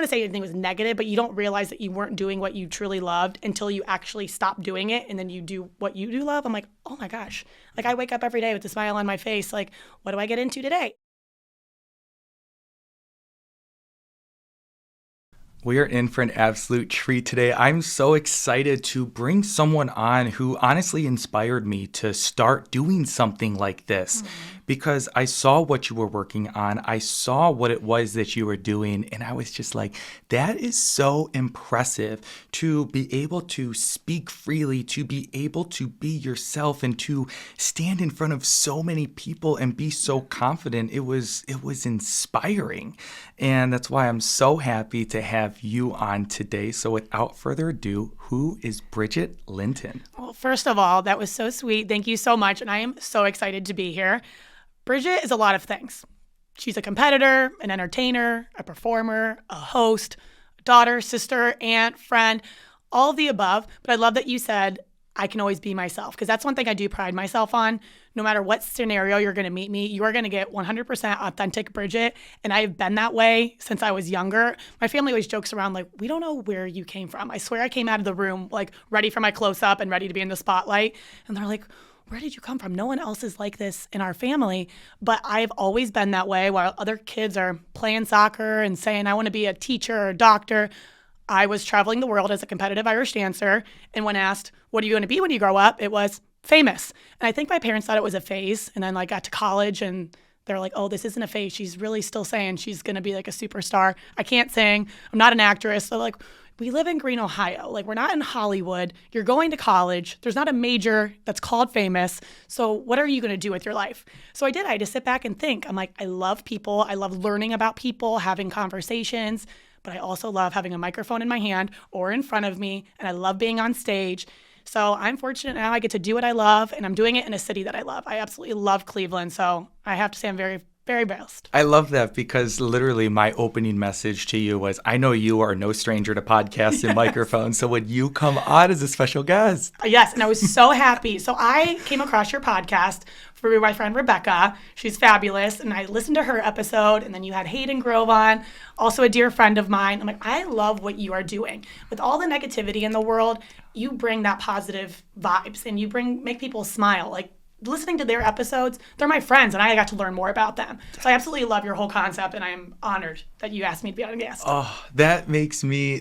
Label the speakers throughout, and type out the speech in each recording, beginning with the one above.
Speaker 1: want to say anything was negative, but you don't realize that you weren't doing what you truly loved until you actually stop doing it and then you do what you do love. I'm like, oh my gosh. Like I wake up every day with a smile on my face. Like, what do I get into today?
Speaker 2: We are in for an absolute treat today. I'm so excited to bring someone on who honestly inspired me to start doing something like this because I saw what you were working on. I saw what it was that you were doing, and I was just like, that is so impressive to be able to speak freely, to be able to be yourself, and to stand in front of so many people and be so confident. It was inspiring. And that's why I'm so happy to have you on today. So without further ado, who is Bridget Linton?
Speaker 1: Well, first of all, that was so sweet. Thank you so much. And I am so excited to be here. Bridget is a lot of things. She's a competitor, an entertainer, a performer, a host, daughter, sister, aunt, friend, all of the above. But I love that you said, I can always be myself, because that's one thing I do pride myself on. No matter what scenario you're going to meet me, you are going to get 100% authentic Bridget. And I've been that way since I was younger. My family always jokes around like, we don't know where you came from. I swear I came out of the room like ready for my close-up and ready to be in the spotlight. And they're like, where did you come from? No one else is like this in our family. But I've always been that way. While other kids are playing soccer and saying, I want to be a teacher or a doctor, I was traveling the world as a competitive Irish dancer. And when asked, what are you going to be when you grow up? It was famous. And I think my parents thought it was a phase. And then got to college and they're like, oh, this isn't a phase. She's really still saying she's going to be like a superstar. I can't sing. I'm not an actress. So like, we live in Green, Ohio. Like, we're not in Hollywood. You're going to college. There's not a major that's called famous. So what are you going to do with your life? So I did. I had to sit back and think. I'm like, I love people. I love learning about people, having conversations. But I also love having a microphone in my hand or in front of me. And I love being on stage. So I'm fortunate now I get to do what I love. And I'm doing it in a city that I love. I absolutely love Cleveland. So I have to say I'm very, very blessed.
Speaker 2: I love that because literally my opening message to you was, I know you are no stranger to podcasts and microphones. So would you come on as a special guest?
Speaker 1: Yes. And I was so happy. So I came across your podcast through my friend Rebecca. She's fabulous. And I listened to her episode. And then you had Hayden Grove on, also a dear friend of mine. I'm like, I love what you are doing. With all the negativity in the world, you bring that positive vibes and you make people smile. Like, listening to their episodes, they're my friends, and I got to learn more about them. So I absolutely love your whole concept, and I am honored that you asked me to be on a guest.
Speaker 2: Oh, that makes me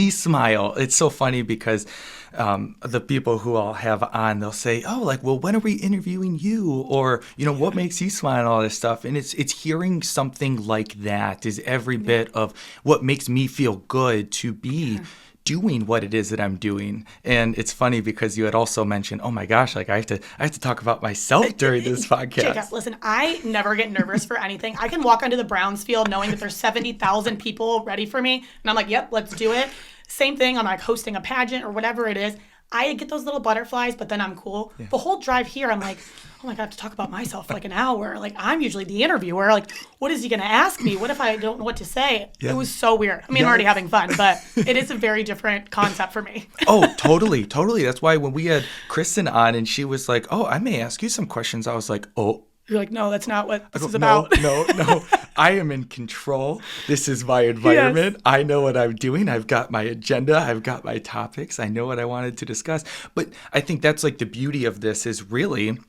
Speaker 2: smile. It's so funny because the people who I'll have on, they'll say, oh, like, well, when are we interviewing you? Or, what makes you smile and all this stuff. And it's hearing something like that is every bit of what makes me feel good to be doing what it is that I'm doing. And it's funny because you had also mentioned, oh my gosh, like I have to talk about myself during this podcast.
Speaker 1: Jacob, listen, I never get nervous for anything. I can walk onto the Browns field knowing that there's 70,000 people ready for me. And I'm like, yep, let's do it. Same thing. I'm like hosting a pageant or whatever it is. I get those little butterflies, but then I'm cool. Yeah. The whole drive here, I'm like, oh my God, I have to talk about myself for like an hour. Like, I'm usually the interviewer. Like, what is he going to ask me? What if I don't know what to say? Yeah. It was so weird. I mean, I'm already having fun, but it is a very different concept for me.
Speaker 2: Oh, totally. That's why when we had Kristen on and she was like, oh, I may ask you some questions. I was like, oh.
Speaker 1: You're like, no, that's not what this is about.
Speaker 2: No. I am in control. This is my environment. Yes. I know what I'm doing. I've got my agenda. I've got my topics. I know what I wanted to discuss. But I think that's like the beauty of this is really,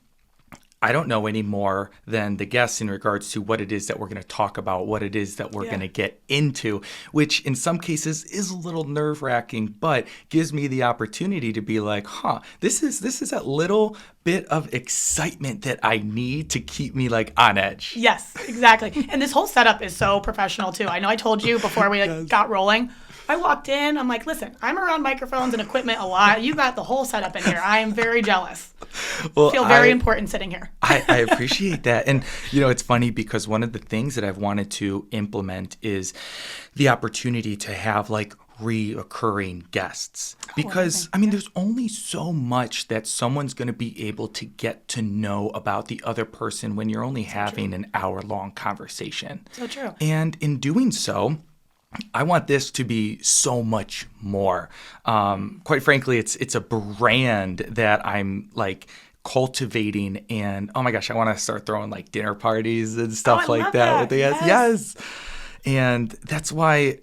Speaker 2: I don't know any more than the guests in regards to what it is that we're going to talk about, what it is that we're going to get into, which in some cases is a little nerve-wracking, but gives me the opportunity to be like, this is that little bit of excitement that I need to keep me like on edge.
Speaker 1: Yes, exactly. And this whole setup is so professional too. I know I told you before we got rolling. I walked in, I'm like, listen, I'm around microphones and equipment a lot. You got the whole setup in here. I am very jealous. Well, I feel very important sitting here.
Speaker 2: I appreciate that. And, it's funny because one of the things that I've wanted to implement is the opportunity to have like reoccurring guests. Because, there's only so much that someone's going to be able to get to know about the other person when you're only having an hour-long conversation.
Speaker 1: So true.
Speaker 2: And in doing so, I want this to be so much more. Quite frankly, it's a brand that I'm like cultivating, and oh my gosh, I want to start throwing like dinner parties and stuff like that.
Speaker 1: Yes.
Speaker 2: And that's why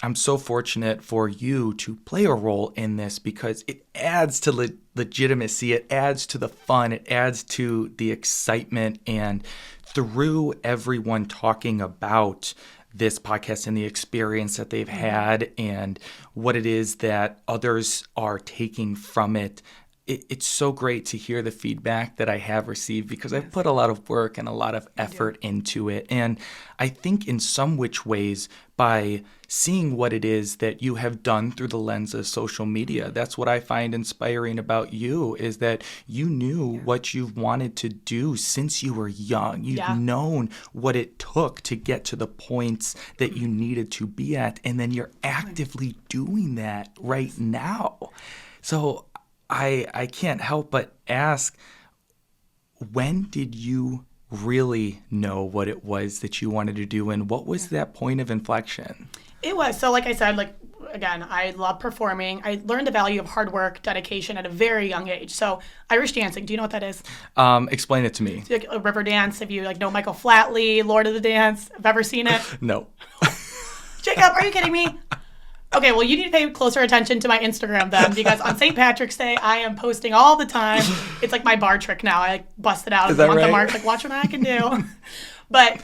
Speaker 2: I'm so fortunate for you to play a role in this because it adds to legitimacy. It adds to the fun. It adds to the excitement. And through everyone talking about this podcast and the experience that they've had and what it is that others are taking from it, it's so great to hear the feedback that I have received because I've put a lot of work and a lot of effort into it. And I think in some which ways, by seeing what it is that you have done through the lens of social media, that's what I find inspiring about you, is that you knew what you've wanted to do since you were young. You've known what it took to get to the points that you needed to be at, and then you're actively doing that right now. So I can't help but ask, when did you really know what it was that you wanted to do, and what was that point of inflection?
Speaker 1: It was. So like I said, again, I love performing. I learned the value of hard work, dedication at a very young age. So Irish dancing, do you know what that is?
Speaker 2: Explain it to me.
Speaker 1: It's like a river dance. If you know Michael Flatley, Lord of the Dance, have ever seen it?
Speaker 2: No.
Speaker 1: Jacob, are you kidding me? Okay, well, you need to pay closer attention to my Instagram then, because on St. Patrick's Day, I am posting all the time. It's like my bar trick now. I bust it out at the month of March, watch what I can do. But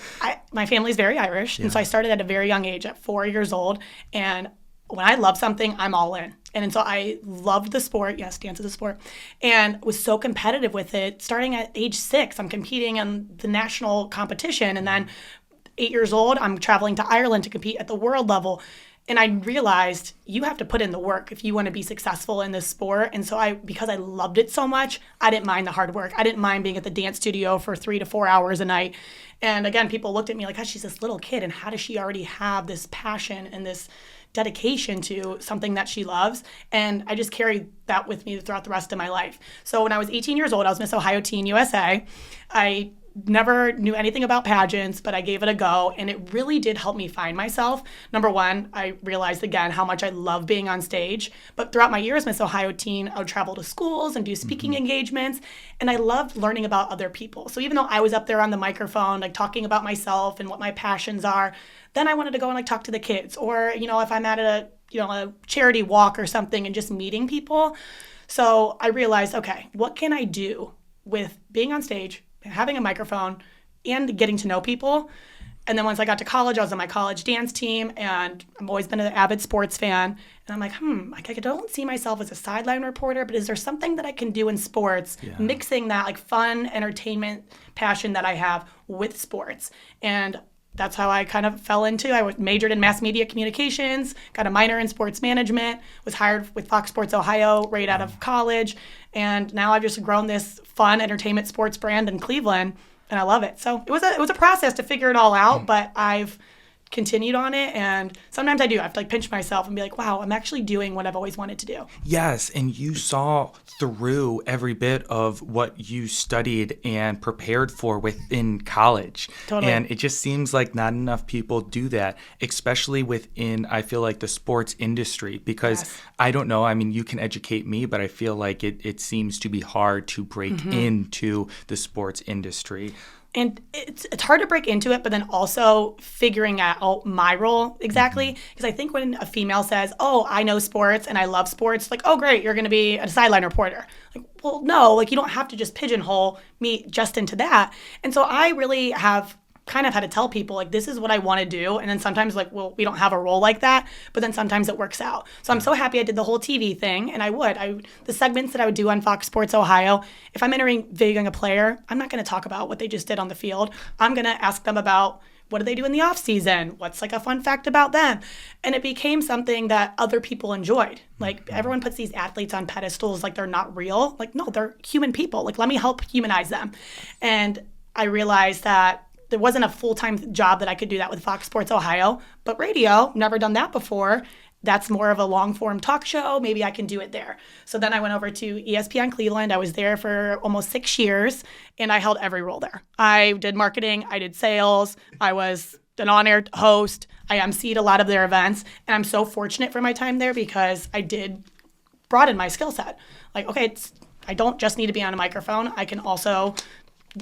Speaker 1: my family's very Irish, and so I started at a very young age, at 4 years old. And when I love something, I'm all in. And so I loved the sport. Yes, dance is a sport. And was so competitive with it. Starting at age 6, I'm competing in the national competition. And then 8 years old, I'm traveling to Ireland to compete at the world level. And I realized you have to put in the work if you want to be successful in this sport. And so because I loved it so much, I didn't mind the hard work. I didn't mind being at the dance studio for 3 to 4 hours a night. And again, people looked at me like, oh, she's this little kid, and how does she already have this passion and this dedication to something that she loves? And I just carried that with me throughout the rest of my life. So when I was 18 years old, I was Miss Ohio Teen USA. I never knew anything about pageants, but I gave it a go, and it really did help me find myself. Number one, I realized again how much I love being on stage. But throughout my years, Miss Ohio Teen, I would travel to schools and do speaking engagements, and I loved learning about other people. So even though I was up there on the microphone, talking about myself and what my passions are, then I wanted to go and talk to the kids, or if I'm at a charity walk or something and just meeting people. So I realized, okay, what can I do with being on stage, having a microphone, and getting to know people? And then once I got to college, I was on my college dance team, and I've always been an avid sports fan. And I'm like, I don't see myself as a sideline reporter, but is there something that I can do in sports, mixing that fun, entertainment, passion that I have with sports? And that's how I kind of fell into. I majored in mass media communications, got a minor in sports management, was hired with Fox Sports Ohio right out of college, and now I've just grown this fun entertainment sports brand in Cleveland, and I love it. So it was a process to figure it all out, but I've continued on it, and sometimes I do. I have to pinch myself and be like, wow, I'm actually doing what I've always wanted to do.
Speaker 2: Yes, and you saw through every bit of what you studied and prepared for within college.
Speaker 1: Totally.
Speaker 2: And it just seems like not enough people do that, especially within, I feel like, the sports industry, because I don't know, you can educate me, but I feel like it seems to be hard to break into the sports industry.
Speaker 1: And it's hard to break into it, but then also figuring out my role exactly. Because I think when a female says, oh, I know sports and I love sports, oh, great, you're going to be a sideline reporter. Well, no, you don't have to just pigeonhole me just into that. And so I really have kind of had to tell people, this is what I want to do. And then sometimes, well, we don't have a role like that, but then sometimes it works out. So I'm so happy I did the whole TV thing, and the segments that I would do on Fox Sports Ohio, if I'm videoing a player, I'm not going to talk about what they just did on the field. I'm going to ask them about, what do they do in the off season? What's a fun fact about them? And it became something that other people enjoyed. Everyone puts these athletes on pedestals they're not real. No, they're human people. Let me help humanize them. And I realized that there wasn't a full-time job that I could do that with Fox Sports Ohio, but radio, never done that before. That's more of a long-form talk show. Maybe I can do it there. So then I went over to ESPN Cleveland. I was there for almost 6 years, and I held every role there. I did marketing. I did sales. I was an on-air host. I emceed a lot of their events, and I'm so fortunate for my time there because I did broaden my skill set. I don't just need to be on a microphone. I can also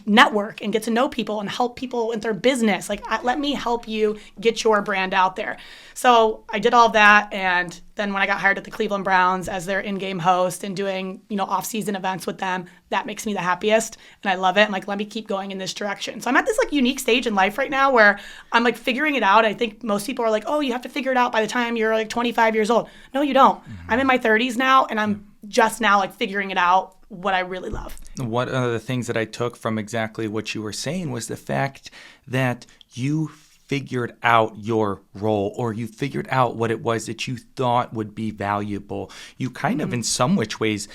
Speaker 1: network and get to know people and help people with their business. Like, let me help you get your brand out there. So I did all of that. And then when I got hired at the Cleveland Browns as their in-game host and doing, off-season events with them, that makes me the happiest. And I love it. I'm like, let me keep going in this direction. So I'm at this like unique stage in life right now where I'm like figuring it out. I think most people are like, oh, you have to figure it out by the time you're like 25 years old. No, you don't. I'm in my 30s now, and I'm just now like figuring it out what I really love.
Speaker 2: One of the things that I took from exactly what you were saying was the fact that you figured out your role, or you figured out what it was that you thought would be valuable. You kind of, in some which ways,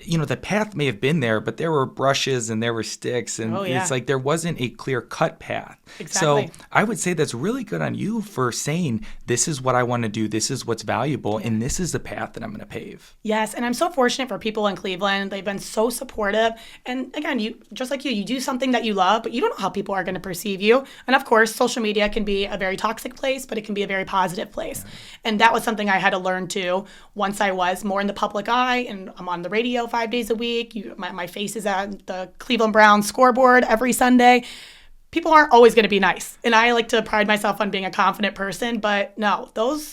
Speaker 2: the path may have been there, but there were brushes and there were sticks, and it's like there wasn't a clear-cut path.
Speaker 1: Exactly.
Speaker 2: So I would say that's really good on you for saying, this is what I want to do, this is what's valuable, and this is the path that I'm going to pave.
Speaker 1: Yes, and I'm so fortunate for people in Cleveland. They've been so supportive. And again, you just like you do something that you love, but you don't know how people are going to perceive you. And of course, social media can be a very toxic place, but it can be a very positive place. Yeah. And that was something I had to learn too once I was more in the public eye, and I'm on the radio 5 days a week. My face is at the Cleveland Browns Scoreboard every Sunday. People aren't always going to be nice. And I like to pride myself on being a confident person, but no,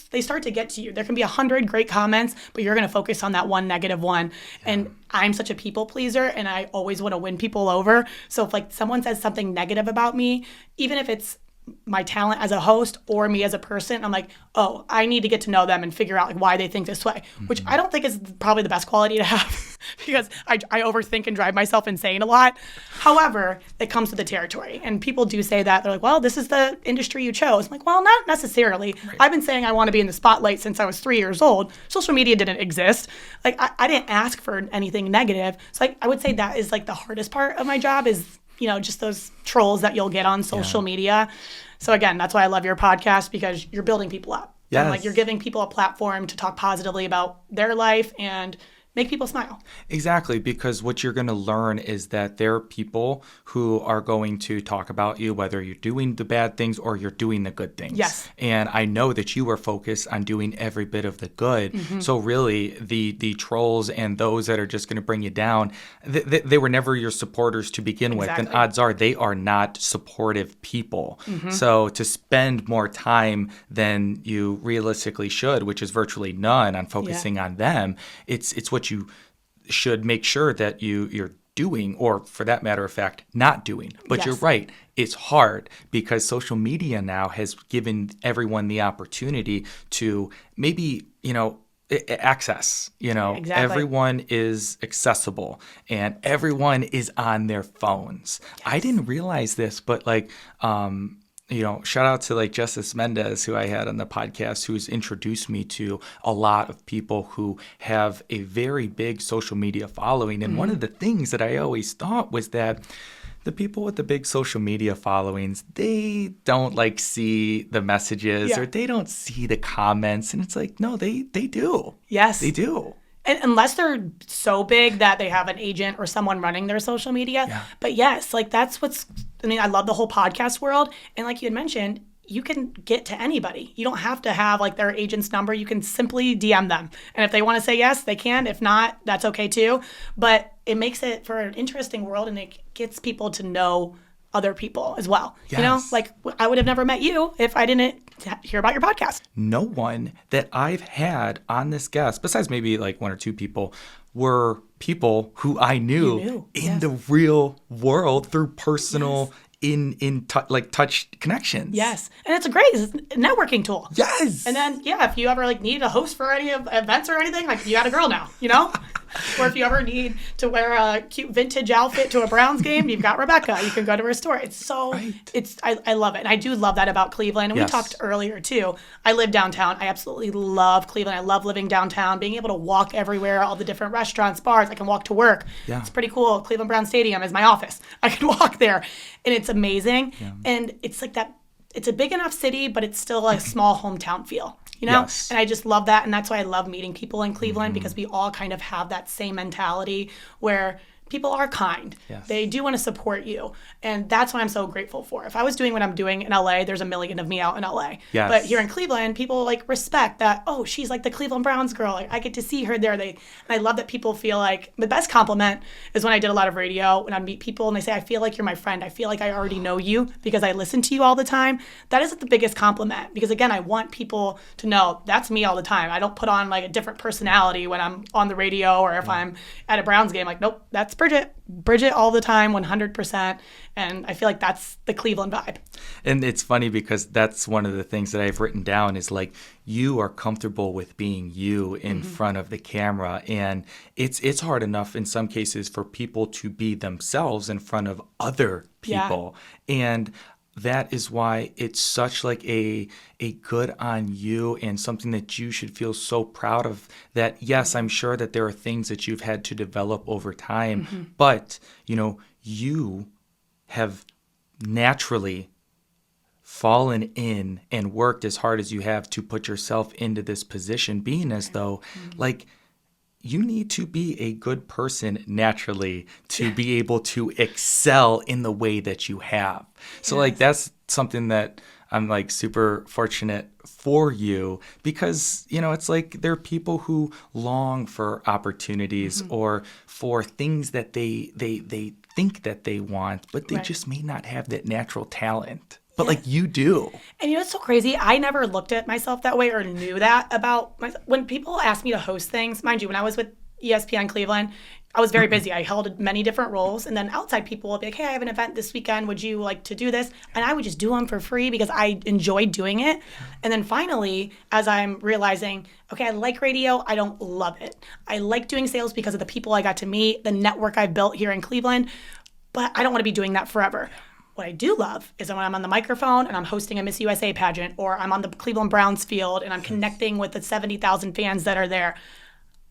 Speaker 1: they start to get to you. There can be 100 great comments, but you're going to focus on that one negative one. Yeah. And I'm such a people pleaser, and I always want to win people over. So if like someone says something negative about me, even if it's my talent as a host or me as a person, I'm like, oh, I need to get to know them and figure out like why they think this way, which I don't think is probably the best quality to have because I overthink and drive myself insane a lot. However, it comes with the territory, and people do say that. They're like, well, this is the industry you chose. I'm like, well, not necessarily. Right. I've been saying I want to be in the spotlight since I was 3 years old. Social media didn't exist. Like I didn't ask for anything negative. So I would say that is like the hardest part of my job is just those trolls that you'll get on social media. So again, that's why I love your podcast, because you're building people up.
Speaker 2: Yes.
Speaker 1: And like you're giving people a platform to talk positively about their life and make people smile.
Speaker 2: Exactly, because what you're going to learn is that there are people who are going to talk about you, whether you're doing the bad things or you're doing the good things.
Speaker 1: Yes.
Speaker 2: And I know that you are focused on doing every bit of the good. Mm-hmm. So really, the trolls and those that are just going to bring you down, they were never your supporters to begin with. And odds are they are not supportive people. Mm-hmm. So to spend more time than you realistically should, which is virtually none, on focusing on them, it's what you should make sure that you're doing, or for that matter of fact, not doing. But You're right. It's hard because social media now has given everyone the opportunity to maybe, access,
Speaker 1: Exactly.
Speaker 2: Everyone is accessible and everyone is on their phones. Yes. I didn't realize this, but shout out to like Justice Mendez, who I had on the podcast, who's introduced me to a lot of people who have a very big social media following. And one of the things that I always thought was that the people with the big social media followings, they don't like see the messages or they don't see the comments. And it's like, no, they do.
Speaker 1: Yes.
Speaker 2: They do.
Speaker 1: And unless they're so big that they have an agent or someone running their social media. Yeah. But yes, like that's I love the whole podcast world. And like you had mentioned, you can get to anybody. You don't have to have like their agent's number. You can simply DM them. And if they want to say yes, they can. If not, that's okay too. But it makes it for an interesting world, and it gets people to know other people as well.
Speaker 2: Yes.
Speaker 1: Like I would have never met you if I didn't hear about your podcast.
Speaker 2: No one that I've had on this guest, besides maybe like one or two people, were people who I knew in the real world through personal touch connections.
Speaker 1: Yes. And it's a networking tool.
Speaker 2: Yes.
Speaker 1: And then, if you ever need a host for any events or anything, like you got a girl now, Or if you ever need to wear a cute vintage outfit to a Browns game, you've got Rebecca. You can go to her store. It's so, I love it. And I do love that about Cleveland. And we talked earlier too. I live downtown. I absolutely love Cleveland. I love living downtown, being able to walk everywhere, all the different restaurants, bars. I can walk to work. Yeah. It's pretty cool. Cleveland Browns Stadium is my office. I can walk there and it's amazing. Yeah. And it's like that, it's a big enough city, but it's still a small hometown feel.
Speaker 2: Yes.
Speaker 1: And I just love that. And that's why I love meeting people in Cleveland, because we all kind of have that same mentality where people are kind.
Speaker 2: Yes.
Speaker 1: They do want to support you. And that's what I'm so grateful for. If I was doing what I'm doing in LA, there's a million of me out in LA.
Speaker 2: Yes.
Speaker 1: But here in Cleveland, people like respect that, oh, she's like the Cleveland Browns girl. Like, I get to see her there. And I love that people feel like the best compliment is when I did a lot of radio, when I meet people and they say, I feel like you're my friend. I feel like I already know you because I listen to you all the time. That is the biggest compliment because, again, I want people to know that's me all the time. I don't put on like a different personality when I'm on the radio or if I'm at a Browns game. Like, nope, that's Bridget. Bridget all the time, 100%. And I feel like that's the Cleveland vibe.
Speaker 2: And it's funny because that's one of the things that I've written down is like you are comfortable with being you in front of the camera. And it's hard enough in some cases for people to be themselves in front of other people. Yeah. And that is why it's such like a good on you and something that you should feel so proud of that, yes, I'm sure that there are things that you've had to develop over time, but, you know, you have naturally fallen in and worked as hard as you have to put yourself into this position, being as though like you need to be a good person naturally to be able to excel in the way that you have. So like that's something that I'm like super fortunate for you because, you know, it's like there are people who long for opportunities or for things that they think that they want, but they just may not have that natural talent. But like you do.
Speaker 1: And you know, it's so crazy. I never looked at myself that way or knew that about myself. When people ask me to host things, mind you, when I was with ESPN Cleveland, I was very busy. I held many different roles. And then outside people would be like, hey, I have an event this weekend. Would you like to do this? And I would just do them for free because I enjoyed doing it. And then finally, as I'm realizing, okay, I like radio. I don't love it. I like doing sales because of the people I got to meet, the network I've built here in Cleveland. But I don't want to be doing that forever. What I do love is when I'm on the microphone and I'm hosting a Miss USA pageant or I'm on the Cleveland Browns field and I'm connecting with the 70,000 fans that are there.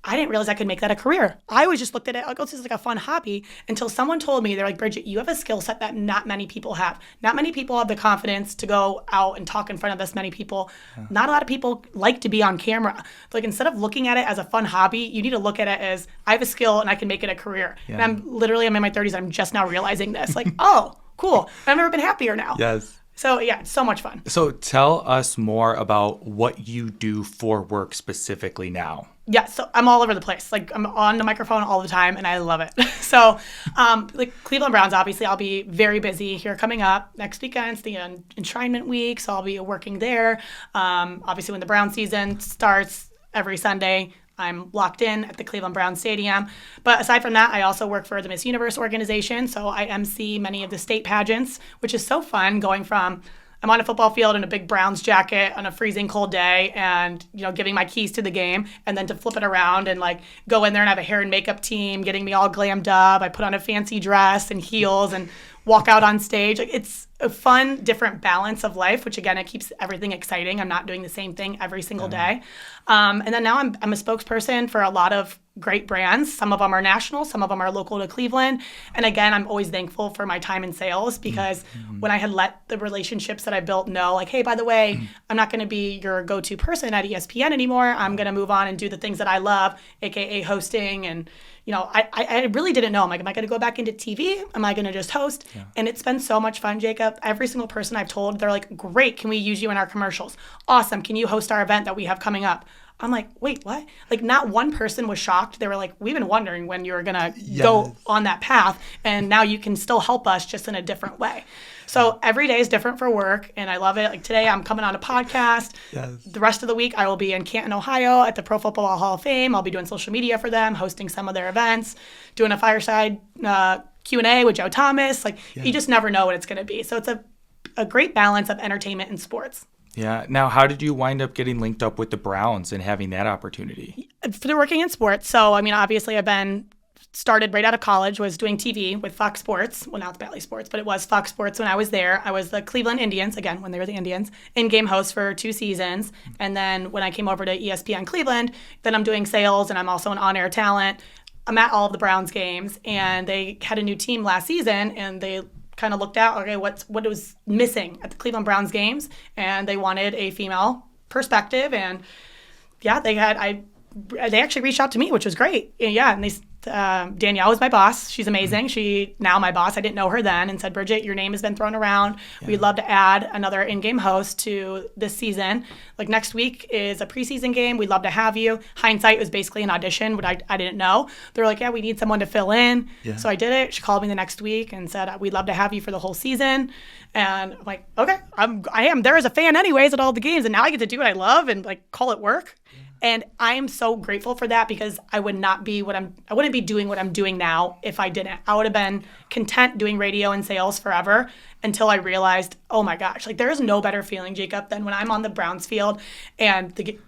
Speaker 1: I didn't realize I could make that a career. I always just looked at it like, oh, this is like a fun hobby until someone told me, they're like, Bridget, you have a skill set that not many people have. Not many people have the confidence to go out and talk in front of this many people. Not a lot of people like to be on camera. Like instead of looking at it as a fun hobby, you need to look at it as I have a skill and I can make it a career. And I'm in my 30s. I'm just now realizing this. Like, oh, cool. I've never been happier now.
Speaker 2: Yes.
Speaker 1: So yeah, it's so much fun.
Speaker 2: So tell us more about what you do for work specifically now.
Speaker 1: Yeah, so I'm all over the place. Like I'm on the microphone all the time and I love it. So like Cleveland Browns, obviously I'll be very busy here coming up. Next weekend's the enshrinement week, so I'll be working there. Obviously when the Brown season starts every Sunday, I'm locked in at the Cleveland Browns Stadium. But aside from that, I also work for the Miss Universe organization. So I Emcee many of the state pageants, which is so fun going from I'm on a football field in a big Browns jacket on a freezing cold day and, you know, giving my keys to the game and then to flip it around and like go in there and have a hair and makeup team getting me all glammed up. I put on a fancy dress and heels and walk out on stage. Like, it's a fun, different balance of life, which again, it keeps everything exciting. I'm not doing the same thing every single day. And then now I'm a spokesperson for a lot of great brands. Some of them are national, some of them are local to Cleveland. And again, I'm always thankful for my time in sales because when I had let the relationships that I built know, like, hey, by the way, I'm not going to be your go-to person at ESPN anymore. I'm going to move on and do the things that I love, AKA hosting. And, you know, I really didn't know. I'm like, am I going to go back into TV? Am I going to just host? Yeah. And it's been so much fun, Jacob. Every single person I've told, they're like, great, can we use you in our commercials? Awesome, can you host our event that we have coming up? I'm like, wait, what? Like, not one person was shocked. They were like, we've been wondering when you were going to go on that path, and now you can still help us just in a different way. So every day is different for work, and I love it. Like today, I'm coming on a podcast. Yes. The rest of the week, I will be in Canton, Ohio at the Pro Football Hall of Fame. I'll be doing social media for them, hosting some of their events, doing a fireside Q&A with Joe Thomas. Like, you just never know what it's going to be. So it's a great balance of entertainment and sports.
Speaker 2: Yeah. Now, how did you wind up getting linked up with the Browns and having that opportunity?
Speaker 1: They're working in sports. So, I mean, obviously I've been started right out of college, was doing TV with Fox Sports. Well, now it's Bally Sports, but it was Fox Sports when I was there. I was the Cleveland Indians, again, when they were the Indians, in-game host for 2 seasons. And then when I came over to ESPN Cleveland, then I'm doing sales and I'm also an on-air talent. I'm at all of the Browns games, and they had a new team last season, and they kind of looked at, okay, what was missing at the Cleveland Browns games, and they wanted a female perspective, and yeah, they actually reached out to me, which was great. Yeah, and they Danielle was my boss. She's amazing. She now my boss. I didn't know her then, and said, Bridget, your name has been thrown around. Yeah. We'd love to add another in-game host to this season. Like next week is a preseason game. We'd love to have you. Hindsight was basically an audition, but I didn't know. They're like, yeah, we need someone to fill in. Yeah. So I did it. She called me the next week and said, we'd love to have you for the whole season. And I'm like, okay, I am there as a fan anyways at all the games, and now I get to do what I love and like call it work. Yeah. And I am so grateful for that, because I wouldn't be doing what I'm doing now if I didn't. I would have been content doing radio and sales forever until I realized, oh my gosh, like there is no better feeling, Jacob, than when I'm on the Browns field and the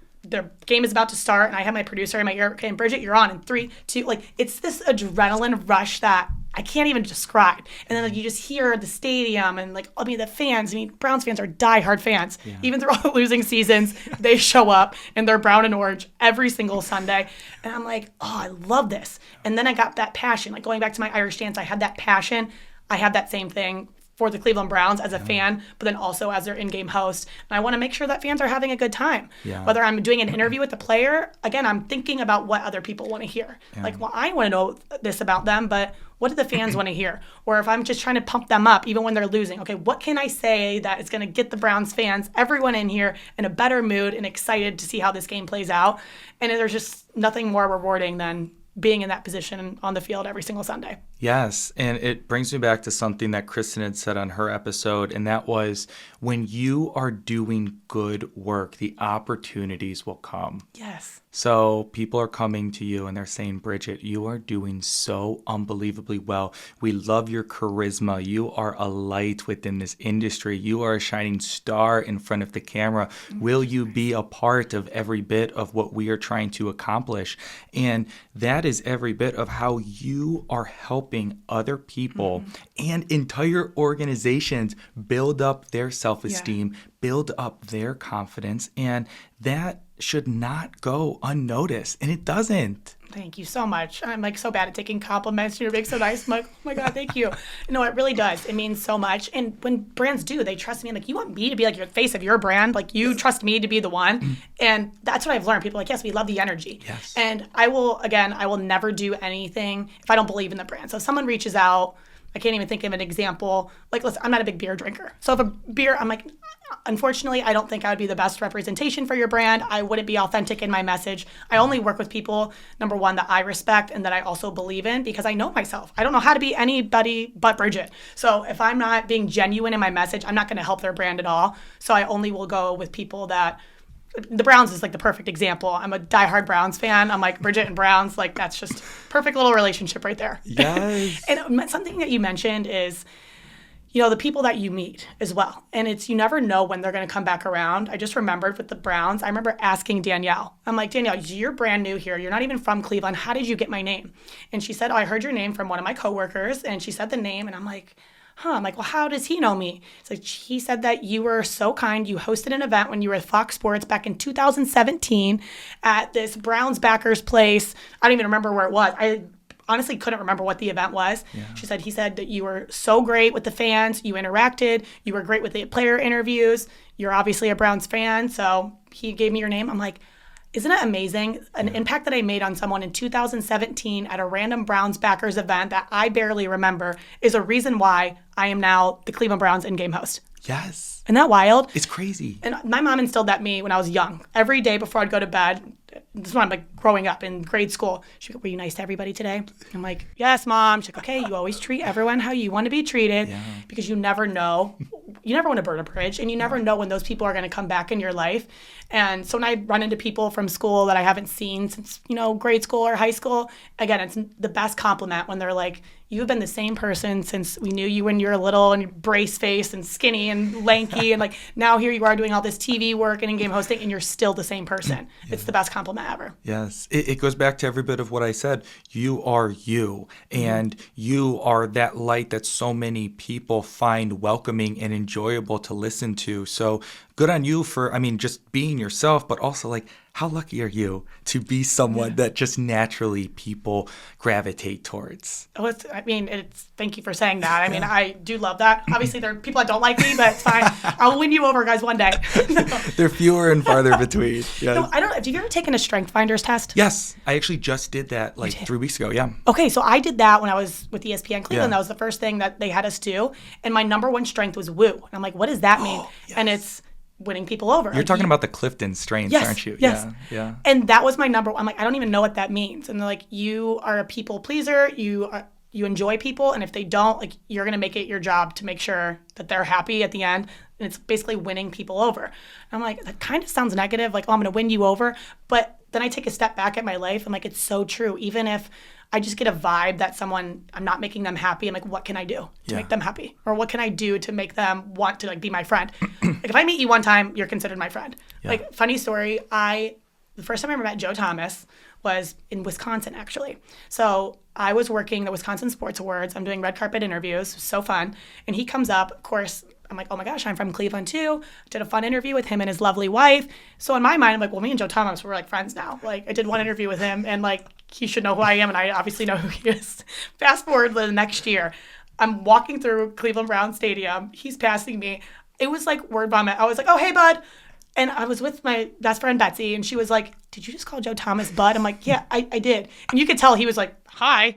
Speaker 1: game is about to start and I have my producer in my ear, okay, and Bridget, you're on in 3, 2, like it's this adrenaline rush that I can't even describe. And then like, you just hear the stadium and like, the fans, Browns fans are diehard fans. Yeah. Even through all the losing seasons, they show up and they're brown and orange every single Sunday. And I'm like, oh, I love this. And then I got that passion, like going back to my Irish dance, I had that passion. I have that same thing for the Cleveland Browns as a fan, but then also as their in-game host. And I want to make sure that fans are having a good time. Yeah. Whether I'm doing an interview with the player, again, I'm thinking about what other people want to hear. Yeah. Like, well, I want to know this about them, but what do the fans want to hear? Or if I'm just trying to pump them up, even when they're losing, okay, what can I say that is going to get the Browns fans, everyone in here, in a better mood and excited to see how this game plays out? And there's just nothing more rewarding than being in that position on the field every single Sunday.
Speaker 2: Yes, and it brings me back to something that Kristen had said on her episode, and that was, when you are doing good work, the opportunities will come.
Speaker 1: Yes.
Speaker 2: So people are coming to you and they're saying, Bridget, you are doing so unbelievably well. We love your charisma. You are a light within this industry. You are a shining star in front of the camera. Will you be a part of every bit of what we are trying to accomplish? And that is every bit of how you are helping other people and entire organizations build up their self-esteem, build up their confidence, and that should not go unnoticed, and it doesn't.
Speaker 1: Thank you so much. I'm like so bad at taking compliments. You're being so nice. I'm like, oh my God, thank you. No, it really does. It means so much. And when brands do, they trust me. I'm like, you want me to be like your face of your brand? Like you trust me to be the one. And that's what I've learned. People are like, yes, we love the energy. Yes. And I will never do anything if I don't believe in the brand. So if someone reaches out, I can't even think of an example. Like, listen, I'm not a big beer drinker. So if a beer, I'm like, unfortunately, I don't think I would be the best representation for your brand. I wouldn't be authentic in my message. I only work with people, number one, that I respect and that I also believe in, because I know myself. I don't know how to be anybody but Bridget. So if I'm not being genuine in my message, I'm not going to help their brand at all. So I only will go with people that, the Browns is like the perfect example. I'm a diehard Browns fan. I'm like, Bridget and Browns, like that's just perfect little relationship right there.
Speaker 2: Yes.
Speaker 1: And something that you mentioned is, the people that you meet as well. And it's, you never know when they're going to come back around. I just remembered with the Browns, I remember asking Danielle. I'm like, Danielle, you're brand new here. You're not even from Cleveland. How did you get my name? And she said, I heard your name from one of my coworkers. And she said the name. And I'm like, I'm like, well, how does he know me? It's like, he said that you were so kind. You hosted an event when you were at Fox Sports back in 2017 at this Browns backers place. I don't even remember where it was. I honestly couldn't remember what the event was. Yeah. He said that you were so great with the fans. You interacted. You were great with the player interviews. You're obviously a Browns fan. So he gave me your name. I'm like, isn't it amazing? An impact that I made on someone in 2017 at a random Browns backers event that I barely remember is a reason why I am now the Cleveland Browns in-game host.
Speaker 2: Yes.
Speaker 1: Isn't that wild?
Speaker 2: It's crazy.
Speaker 1: And my mom instilled that in me when I was young. Every day before I'd go to bed, this is when I'm like growing up in grade school. She'd go, were you nice to everybody today? I'm like, yes, Mom. She's like, okay, you always treat everyone how you want to be treated, because you never know. You never want to burn a bridge, and you never know when those people are going to come back in your life. And so when I run into people from school that I haven't seen since, grade school or high school, again, it's the best compliment when they're like, you've been the same person since we knew you when you were little and brace face and skinny and lanky. And like now here you are doing all this TV work and in-game hosting and you're still the same person. Yeah. It's the best compliment ever.
Speaker 2: Yes. It goes back to every bit of what I said. You are you, and you are that light that so many people find welcoming and enjoyable to listen to. So good on you for, just being yourself, but also like how lucky are you to be someone that just naturally people gravitate towards?
Speaker 1: Oh, thank you for saying that. I mean, I do love that. Obviously, there are people that don't like me, but it's fine. I'll win you over, guys, one day.
Speaker 2: They're fewer and farther between. Yes.
Speaker 1: No, I don't know. Have you ever taken a Strength Finders test?
Speaker 2: Yes. I actually just did that 3 weeks ago. Yeah.
Speaker 1: Okay, so I did that when I was with ESPN Cleveland.
Speaker 2: Yeah.
Speaker 1: That was the first thing that they had us do. And my number one strength was woo. And I'm like, what does that mean?
Speaker 2: Yes.
Speaker 1: And it's winning people over.
Speaker 2: You're talking about the Clifton strengths, aren't you?
Speaker 1: Yes.
Speaker 2: Yeah.
Speaker 1: And that was my number one. I'm like, I don't even know what that means. And they're like, you are a people pleaser. You enjoy people. And if they don't, you're going to make it your job to make sure that they're happy at the end. And it's basically winning people over. And I'm like, that kind of sounds negative. Like, oh, I'm going to win you over. But then I take a step back at my life. I'm like, it's so true. Even if I just get a vibe that I'm not making them happy. I'm like, what can I do to make them happy? Or what can I do to make them want to be my friend? If I meet you one time, you're considered my friend. Yeah. Funny story, the first time I ever met Joe Thomas was in Wisconsin, actually. So I was working the Wisconsin Sports Awards. I'm doing red carpet interviews. So fun. And he comes up, of course. I'm like, oh my gosh, I'm from Cleveland too. Did a fun interview with him and his lovely wife. So in my mind, I'm like, well, me and Joe Thomas, we're friends now. I did one interview with him and he should know who I am and I obviously know who he is. Fast forward the next year, I'm walking through Cleveland Browns Stadium. He's passing me. It was like word vomit. I was like, oh, hey, bud. And I was with my best friend, Betsy, and she was like, did you just call Joe Thomas bud? I'm like, yeah, I did. And you could tell he was like, hi.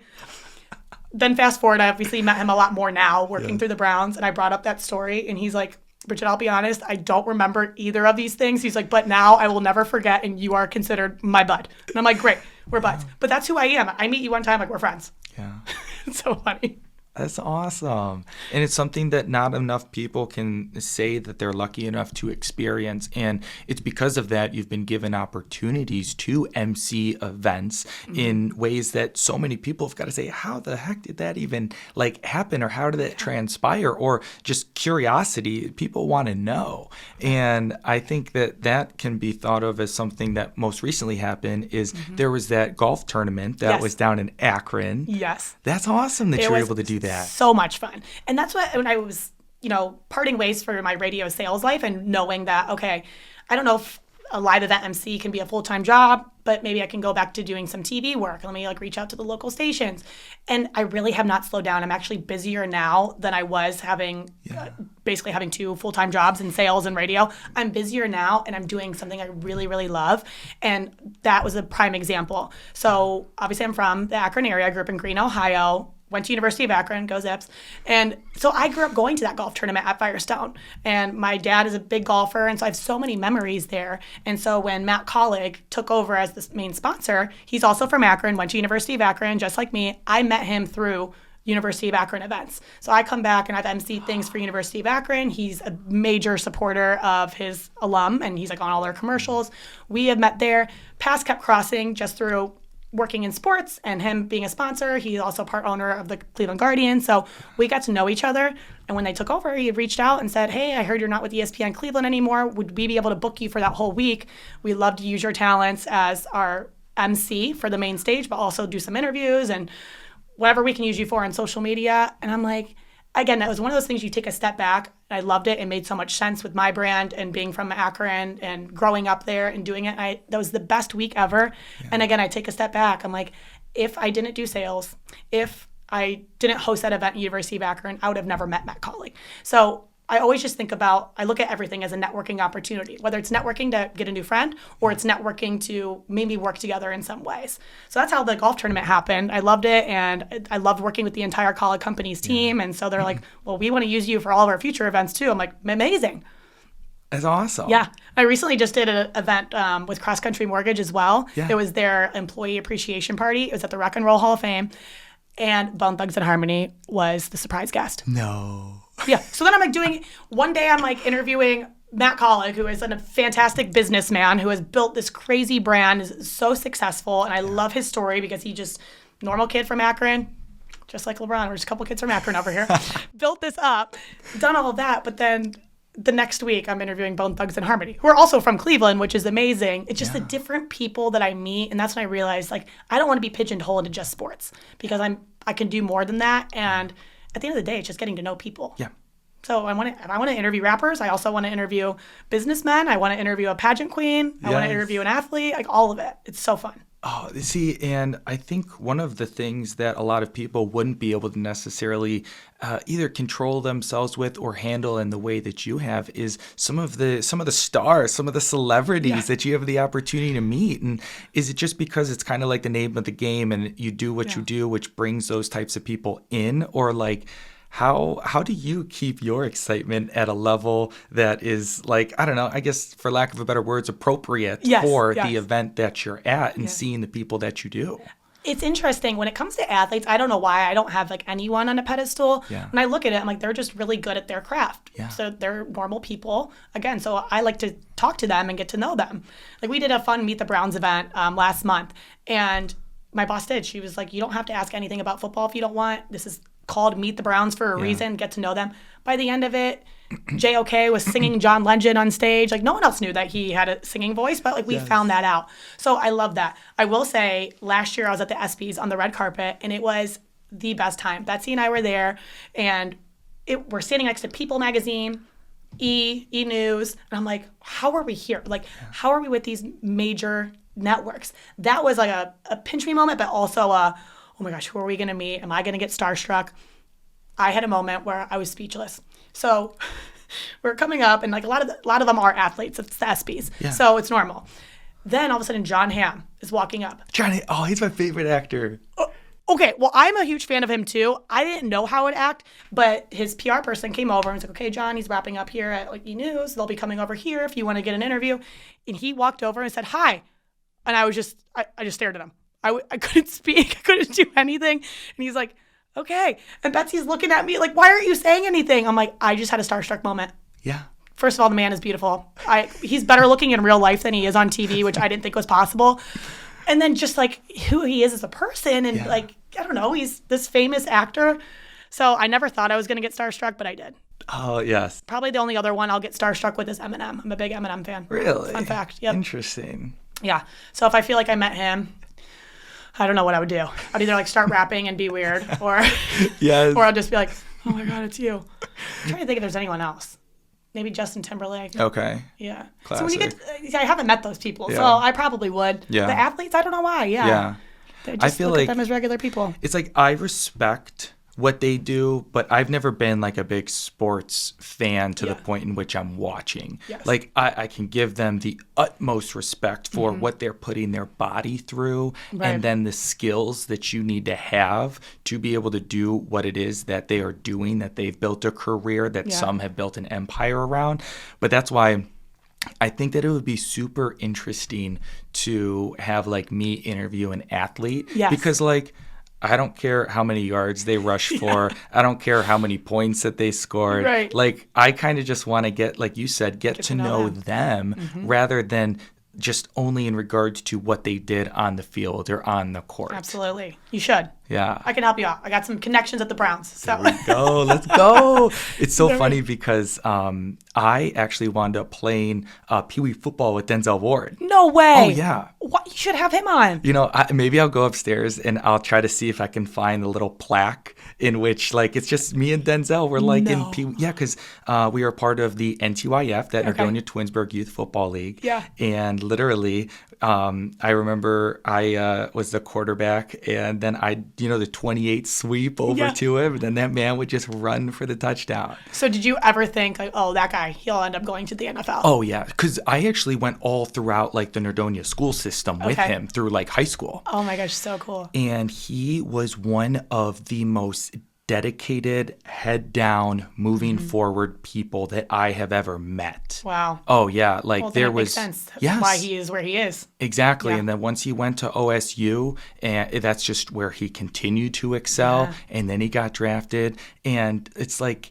Speaker 1: Then fast forward, I obviously met him a lot more now working through the Browns, and I brought up that story, and he's like, Bridget, I'll be honest, I don't remember either of these things. He's like, but now I will never forget, and you are considered my bud. And I'm like, great, we're buds. But that's who I am. I meet you one time, we're friends.
Speaker 2: Yeah.
Speaker 1: It's so funny.
Speaker 2: That's awesome. And it's something that not enough people can say that they're lucky enough to experience. And it's because of that you've been given opportunities to MC events in ways that so many people have got to say, how the heck did that even happen? Or how did that transpire? Or just curiosity. People want to know. And I think that can be thought of as something that most recently happened is there was that golf tournament that was down in Akron.
Speaker 1: Yes.
Speaker 2: That's awesome that you were able to do that.
Speaker 1: So much fun. And that's what, when I was, parting ways for my radio sales life and knowing that, okay, I don't know if a live event MC can be a full-time job, but maybe I can go back to doing some TV work. Let me reach out to the local stations. And I really have not slowed down. I'm actually busier now than I was having, basically having 2 full-time jobs in sales and radio. I'm busier now and I'm doing something I really, really love. And that was a prime example. So obviously I'm from the Akron area. I grew up in Greene, Ohio. Went to University of Akron, go Zips. And so I grew up going to that golf tournament at Firestone. And my dad is a big golfer, and so I have so many memories there. And so when Matt Collig took over as the main sponsor, he's also from Akron, went to University of Akron, just like me. I met him through University of Akron events. So I come back and I've emceed things for University of Akron. He's a major supporter of his alum, and he's on all their commercials. We have met there. Paths kept crossing just through working in sports and him being a sponsor. He's also part owner of the Cleveland Guardian. So we got to know each other. And when they took over, he reached out and said, hey, I heard you're not with ESPN Cleveland anymore. Would we be able to book you for that whole week? We'd love to use your talents as our MC for the main stage, but also do some interviews and whatever we can use you for on social media. And I'm like, again, that was one of those things you take a step back. I loved it. It made so much sense with my brand and being from Akron and growing up there and doing it. That was the best week ever. Yeah. And again, I take a step back. I'm like, if I didn't do sales, if I didn't host that event at University of Akron, I would have never met Matt Collig. So I always just I look at everything as a networking opportunity, whether it's networking to get a new friend or it's networking to maybe work together in some ways. So that's how the golf tournament happened. I loved it, and I loved working with the entire Collig Companies team. And so they're like, well, we want to use you for all of our future events too. I'm like, amazing.
Speaker 2: That's awesome.
Speaker 1: Yeah. I recently just did an event with Cross Country Mortgage as well.
Speaker 2: Yeah.
Speaker 1: It was their employee appreciation party. It was at the Rock and Roll Hall of Fame. And Bone Thugs and Harmony was the surprise guest.
Speaker 2: No.
Speaker 1: Yeah. So then one day I'm interviewing Matt Collig, who is a fantastic businessman who has built this crazy brand, is so successful. And I love his story because he just, normal kid from Akron, just like LeBron, we're just a couple kids from Akron over here, built this up, done all of that. But then the next week I'm interviewing Bone Thugs and Harmony, who are also from Cleveland, which is amazing. It's just the different people that I meet. And that's when I realized, I don't want to be pigeonholed into just sports because I can do more than that. And at the end of the day, it's just getting to know people.
Speaker 2: Yeah.
Speaker 1: So I want to interview rappers. I also want to interview businessmen. I want to interview a pageant queen. I want to interview an athlete, like all of it. It's so fun.
Speaker 2: Oh, see, and I think one of the things that a lot of people wouldn't be able to necessarily either control themselves with or handle in the way that you have is some of the stars, some of the celebrities that you have the opportunity to meet. And is it just because it's kind of like the name of the game and you do what you do, which brings those types of people in, or like? How do you keep your excitement at a level that is like, I don't know, I guess for lack of a better words, appropriate for the event that you're at and seeing the people that you do?
Speaker 1: It's interesting. When it comes to athletes, I don't know why I don't have like anyone on a pedestal. Yeah. When I look at it, I'm like, they're just really good at their craft. Yeah. So they're normal people. Again, so I like to talk to them and get to know them. Like we did a fun Meet the Browns event last month. And my boss did. She was like, you don't have to ask anything about football if you don't want. This is called Meet the Browns for a reason, get to know them. By the end of it, JOK was singing John Legend on stage. Like no one else knew that he had a singing voice, but like we found that out. So I love that. I will say last year I was at the ESPYs on the red carpet and it was the best time. Betsy and I were there and we're standing next to People magazine, E News, and I'm like, how are we here? Like how are we with these major networks? That was like a pinch me moment, but also oh my gosh, who are we going to meet? Am I going to get starstruck? I had a moment where I was speechless. So we're coming up, and like a lot of them are athletes. It's the ESPYs, so it's normal. Then all of a sudden, John Hamm is walking up.
Speaker 2: He's my favorite actor.
Speaker 1: Okay, well, I'm a huge fan of him too. I didn't know how it would act, but his PR person came over and was like, okay, John, he's wrapping up here at like E! News. They'll be coming over here if you want to get an interview. And he walked over and said, hi. And I just stared at him. I couldn't speak. I couldn't do anything. And he's like, okay. And Betsy's looking at me like, why aren't you saying anything? I'm like, I just had a starstruck moment. Yeah. First of all, the man is beautiful. He's better looking in real life than he is on TV, which I didn't think was possible. And then just like who he is as a person and like, I don't know, he's this famous actor. So I never thought I was going to get starstruck, but I did.
Speaker 2: Oh, yes.
Speaker 1: Probably the only other one I'll get starstruck with is Eminem. I'm a big Eminem fan.
Speaker 2: Really?
Speaker 1: Fun fact. Yep.
Speaker 2: Interesting.
Speaker 1: Yeah. So if I feel like I met him, I don't know what I would do. I'd either like start rapping and be weird or or I'll just be like, oh my God, it's you. I'm trying to think if there's anyone else. Maybe Justin Timberlake.
Speaker 2: Okay.
Speaker 1: Yeah.
Speaker 2: Classic.
Speaker 1: So when you I haven't met those people, so I probably would. Yeah. The athletes, I don't know why. Yeah. I feel like them as regular people.
Speaker 2: It's like I respect what they do, but I've never been like a big sports fan to the point in which I'm watching. Yes. Like I can give them the utmost respect for what they're putting their body through and then the skills that you need to have to be able to do what it is that they are doing, that they've built a career, that some have built an empire around. But that's why I think that it would be super interesting to have like me interview an athlete because like I don't care how many yards they rush for. I don't care how many points that they scored. Right. Like, I kind of just want to get, like you said, get to know them rather than just only in regards to what they did on the field or on the court.
Speaker 1: Absolutely. You should.
Speaker 2: Yeah.
Speaker 1: I can help you out. I got some connections at the Browns. So.
Speaker 2: There we go. Let's go. It's so funny because I actually wound up playing Pee Wee football with Denzel Ward.
Speaker 1: No way.
Speaker 2: Oh, yeah.
Speaker 1: What? You should have him on.
Speaker 2: You know, maybe I'll go upstairs and I'll try to see if I can find the little plaque in which, like, it's just me and Denzel. We're like in Pee Wee. Yeah, because we are part of the NTYF, that Nordonia Twinsburg Youth Football League. Yeah. And literally, I remember I was the quarterback and then the 28 sweep over to him, and then that man would just run for the touchdown.
Speaker 1: So did you ever think, like, oh, that guy, he'll end up going to the NFL?
Speaker 2: Oh, yeah, because I actually went all throughout, like, the Nordonia school system with him through, like, high school.
Speaker 1: Oh, my gosh, so cool.
Speaker 2: And he was one of the most dedicated, head down, moving forward people that I have ever met.
Speaker 1: Wow.
Speaker 2: Oh, yeah. Like,
Speaker 1: well,
Speaker 2: there
Speaker 1: makes sense why he is where he is.
Speaker 2: Exactly. Yeah. And then once he went to OSU, and that's just where he continued to excel. Yeah. And then he got drafted. And it's like,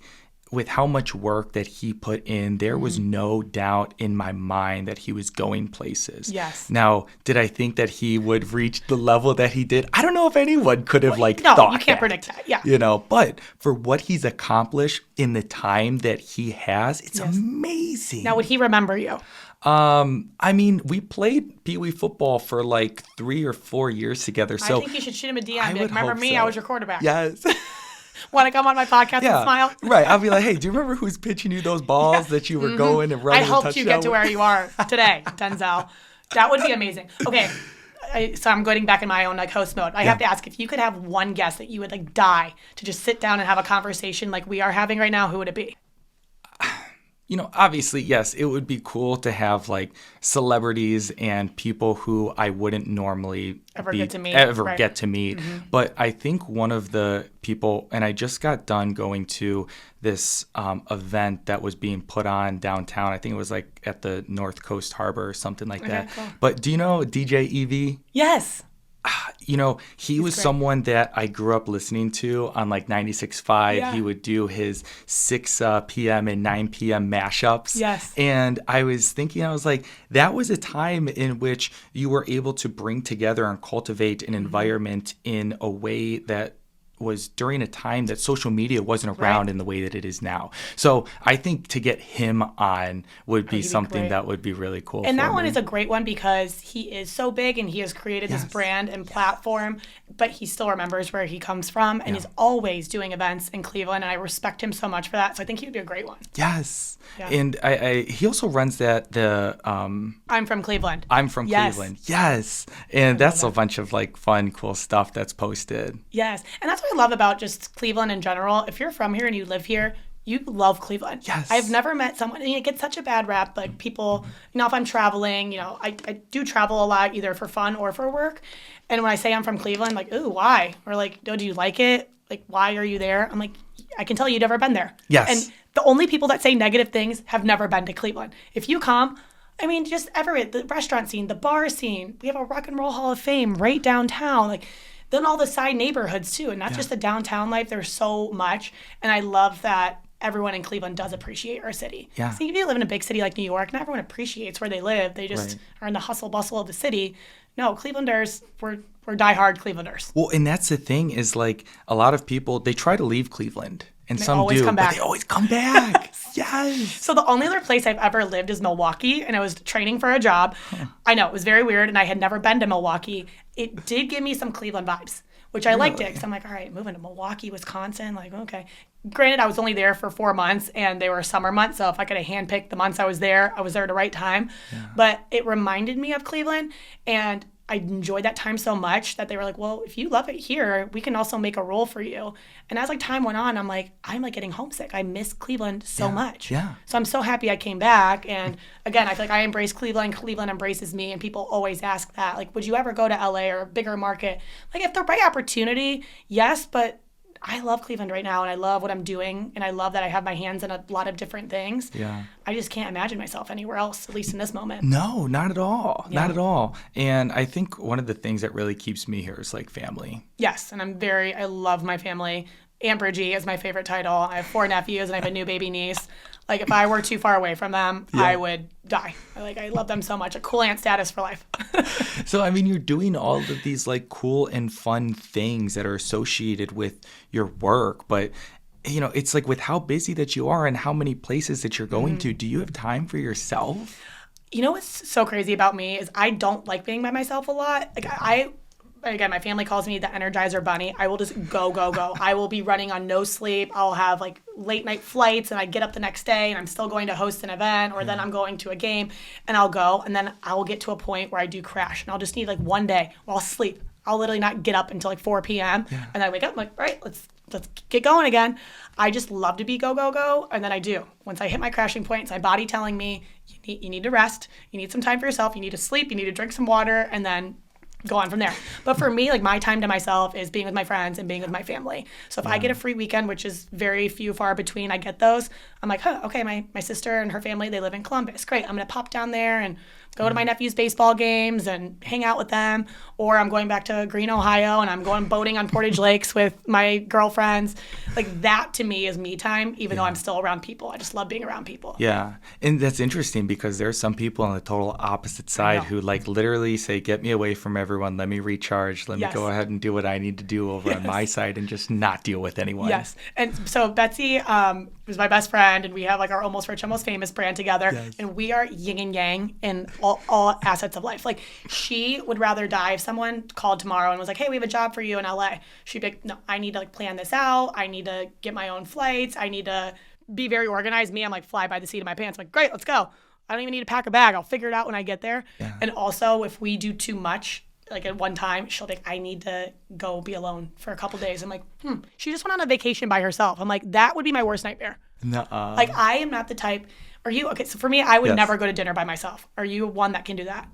Speaker 2: with how much work that he put in, there was no doubt in my mind that he was going places. Yes. Now, did I think that he would reach the level that he did? I don't know if anyone could have thought that.
Speaker 1: No, you can't predict that. Yeah.
Speaker 2: You know, but for what he's accomplished in the time that he has, it's amazing.
Speaker 1: Now, would he remember you?
Speaker 2: I mean, we played Pee Wee football for like 3 or 4 years together. So
Speaker 1: I think you should shoot him a DM. Be like, remember me? So. I was your quarterback.
Speaker 2: Yes.
Speaker 1: Want to come on my podcast and smile?
Speaker 2: Right. I'll be like, hey, do you remember who's pitching you those balls that you were going and running?
Speaker 1: I helped you get to where you are today, Denzel. That would be amazing. Okay. So I'm going back in my own like host mode. I have to ask, if you could have one guest that you would like die to just sit down and have a conversation like we are having right now, who would it be?
Speaker 2: You know, obviously, yes, it would be cool to have like celebrities and people who I wouldn't normally get to meet. But I think one of the people, and I just got done going to this event that was being put on downtown. I think it was like at the North Coast Harbor or something like that. Cool. But do you know DJ Evie?
Speaker 1: Yes.
Speaker 2: You know, he was great. Someone that I grew up listening to on like 96.5. Yeah. He would do his 6 p.m. and 9 p.m. mashups.
Speaker 1: Yes.
Speaker 2: And I was thinking, I was like, that was a time in which you were able to bring together and cultivate an environment in a way that was during a time that social media wasn't around in the way that it is now. So I think to get him on would be something that would be really cool.
Speaker 1: And that one is a great one because he is so big and he has created this brand and platform, but he still remembers where he comes from and is always doing events in Cleveland. And I respect him so much for that. So I think he would be a great one.
Speaker 2: Yes. Yeah. And he also runs
Speaker 1: I'm from Cleveland.
Speaker 2: I'm from Cleveland. Yes. And that's a bunch of like fun, cool stuff that's posted.
Speaker 1: Yes. And that's what I love about just Cleveland in general. If you're from here and you live here, you love Cleveland.
Speaker 2: Yes.
Speaker 1: I've never met someone, it gets such a bad rap, but people, you know, if I'm traveling, you know, I do travel a lot either for fun or for work. And when I say I'm from Cleveland, like, ooh, why? Or like, oh, do you like it? Like, why are you there? I'm like, I can tell you've never been there.
Speaker 2: Yes.
Speaker 1: And the only people that say negative things have never been to Cleveland. If you come, I mean, just everywhere, the restaurant scene, the bar scene, we have a Rock and Roll Hall of Fame right downtown. Like, then all the side neighborhoods too, and not just the downtown life. There's so much, and I love that everyone in Cleveland does appreciate our city.
Speaker 2: Yeah.
Speaker 1: See, if you live in a big city like New York, not everyone appreciates where they live. They just are in the hustle bustle of the city. No, Clevelanders, we're diehard Clevelanders.
Speaker 2: Well, and that's the thing is like a lot of people, they try to leave Cleveland. And some do, but they always come back. Yes.
Speaker 1: So the only other place I've ever lived is Milwaukee, and I was training for a job. I know, it was very weird, and I had never been to Milwaukee. It did give me some Cleveland vibes, which I liked it, because I'm like, all right, moving to Milwaukee, Wisconsin, like, okay. Granted, I was only there for 4 months, and they were summer months, so if I could have handpicked the months I was there at the right time. Yeah. But it reminded me of Cleveland, and I enjoyed that time so much that they were like, well, if you love it here, we can also make a role for you. And as like time went on, I'm like getting homesick. I miss Cleveland so much.
Speaker 2: Yeah.
Speaker 1: So I'm so happy I came back. And again, I feel like I embrace Cleveland. Cleveland embraces me. And people always ask that, like, would you ever go to LA or a bigger market? Like, if the right opportunity, yes, but I love Cleveland right now, and I love what I'm doing, and I love that I have my hands in a lot of different things.
Speaker 2: Yeah.
Speaker 1: I just can't imagine myself anywhere else, at least in this moment.
Speaker 2: No, not at all. Yeah. Not at all. And I think one of the things that really keeps me here is like family.
Speaker 1: Yes, and I love my family. Aunt Bridgie is my favorite title. I have 4 nephews, and I have a new baby niece. Like, if I were too far away from them, I would die. I love them so much. A cool aunt status for life.
Speaker 2: So, I mean, you're doing all of these, like, cool and fun things that are associated with your work. But, you know, it's like with how busy that you are and how many places that you're going to, do you have time for yourself?
Speaker 1: You know what's so crazy about me is I don't like being by myself a lot. Like, again, my family calls me the Energizer Bunny. I will just go, go, go. I will be running on no sleep. I'll have like late night flights, and I get up the next day and I'm still going to host an event, or then I'm going to a game, and I'll go, and then I will get to a point where I do crash, and I'll just need like one day where I'll sleep. I'll literally not get up until like 4 p.m. And then I wake up, I'm like, all right, let's get going again. I just love to be go, go, go. And then I do. Once I hit my crashing point, it's my body telling me, you need to rest. You need some time for yourself. You need to sleep. You need to drink some water, and then go on from there. But for me, like, my time to myself is being with my friends and being with my family. So if I get a free weekend, which is very few far between, I get those, I'm like, okay, my sister and her family, they live in Columbus. Great. I'm going to pop down there and go to my nephew's baseball games and hang out with them. Or I'm going back to Green, Ohio, and I'm going boating on Portage Lakes with my girlfriends. Like, that to me is me time, even though I'm still around people. I just love being around people.
Speaker 2: Yeah. And that's interesting because there are some people on the total opposite side who like literally say, get me away from everyone. Let me recharge. Let me go ahead and do what I need to do over on my side and just not deal with anyone.
Speaker 1: Yes. And so Betsy, who's my best friend, and we have like our Almost Rich, Almost Famous brand together.
Speaker 2: Yes.
Speaker 1: And we are yin and yang in all assets of life. Like, she would rather die if someone called tomorrow and was like, hey, we have a job for you in LA. She'd be like, no, I need to like plan this out. I need to get my own flights. I need to be very organized. Me, I'm like fly by the seat of my pants. I'm like, great, let's go. I don't even need to pack a bag. I'll figure it out when I get there.
Speaker 2: Yeah.
Speaker 1: And also, if we do too much, like at one time, she'll be like, I need to go be alone for a couple days. I'm like, she just went on a vacation by herself. I'm like, that would be my worst nightmare.
Speaker 2: Nuh-uh.
Speaker 1: Like, I am not the type. Are you? Okay, so for me, I would
Speaker 2: Yes.
Speaker 1: never go to dinner by myself. Are you one that can do that?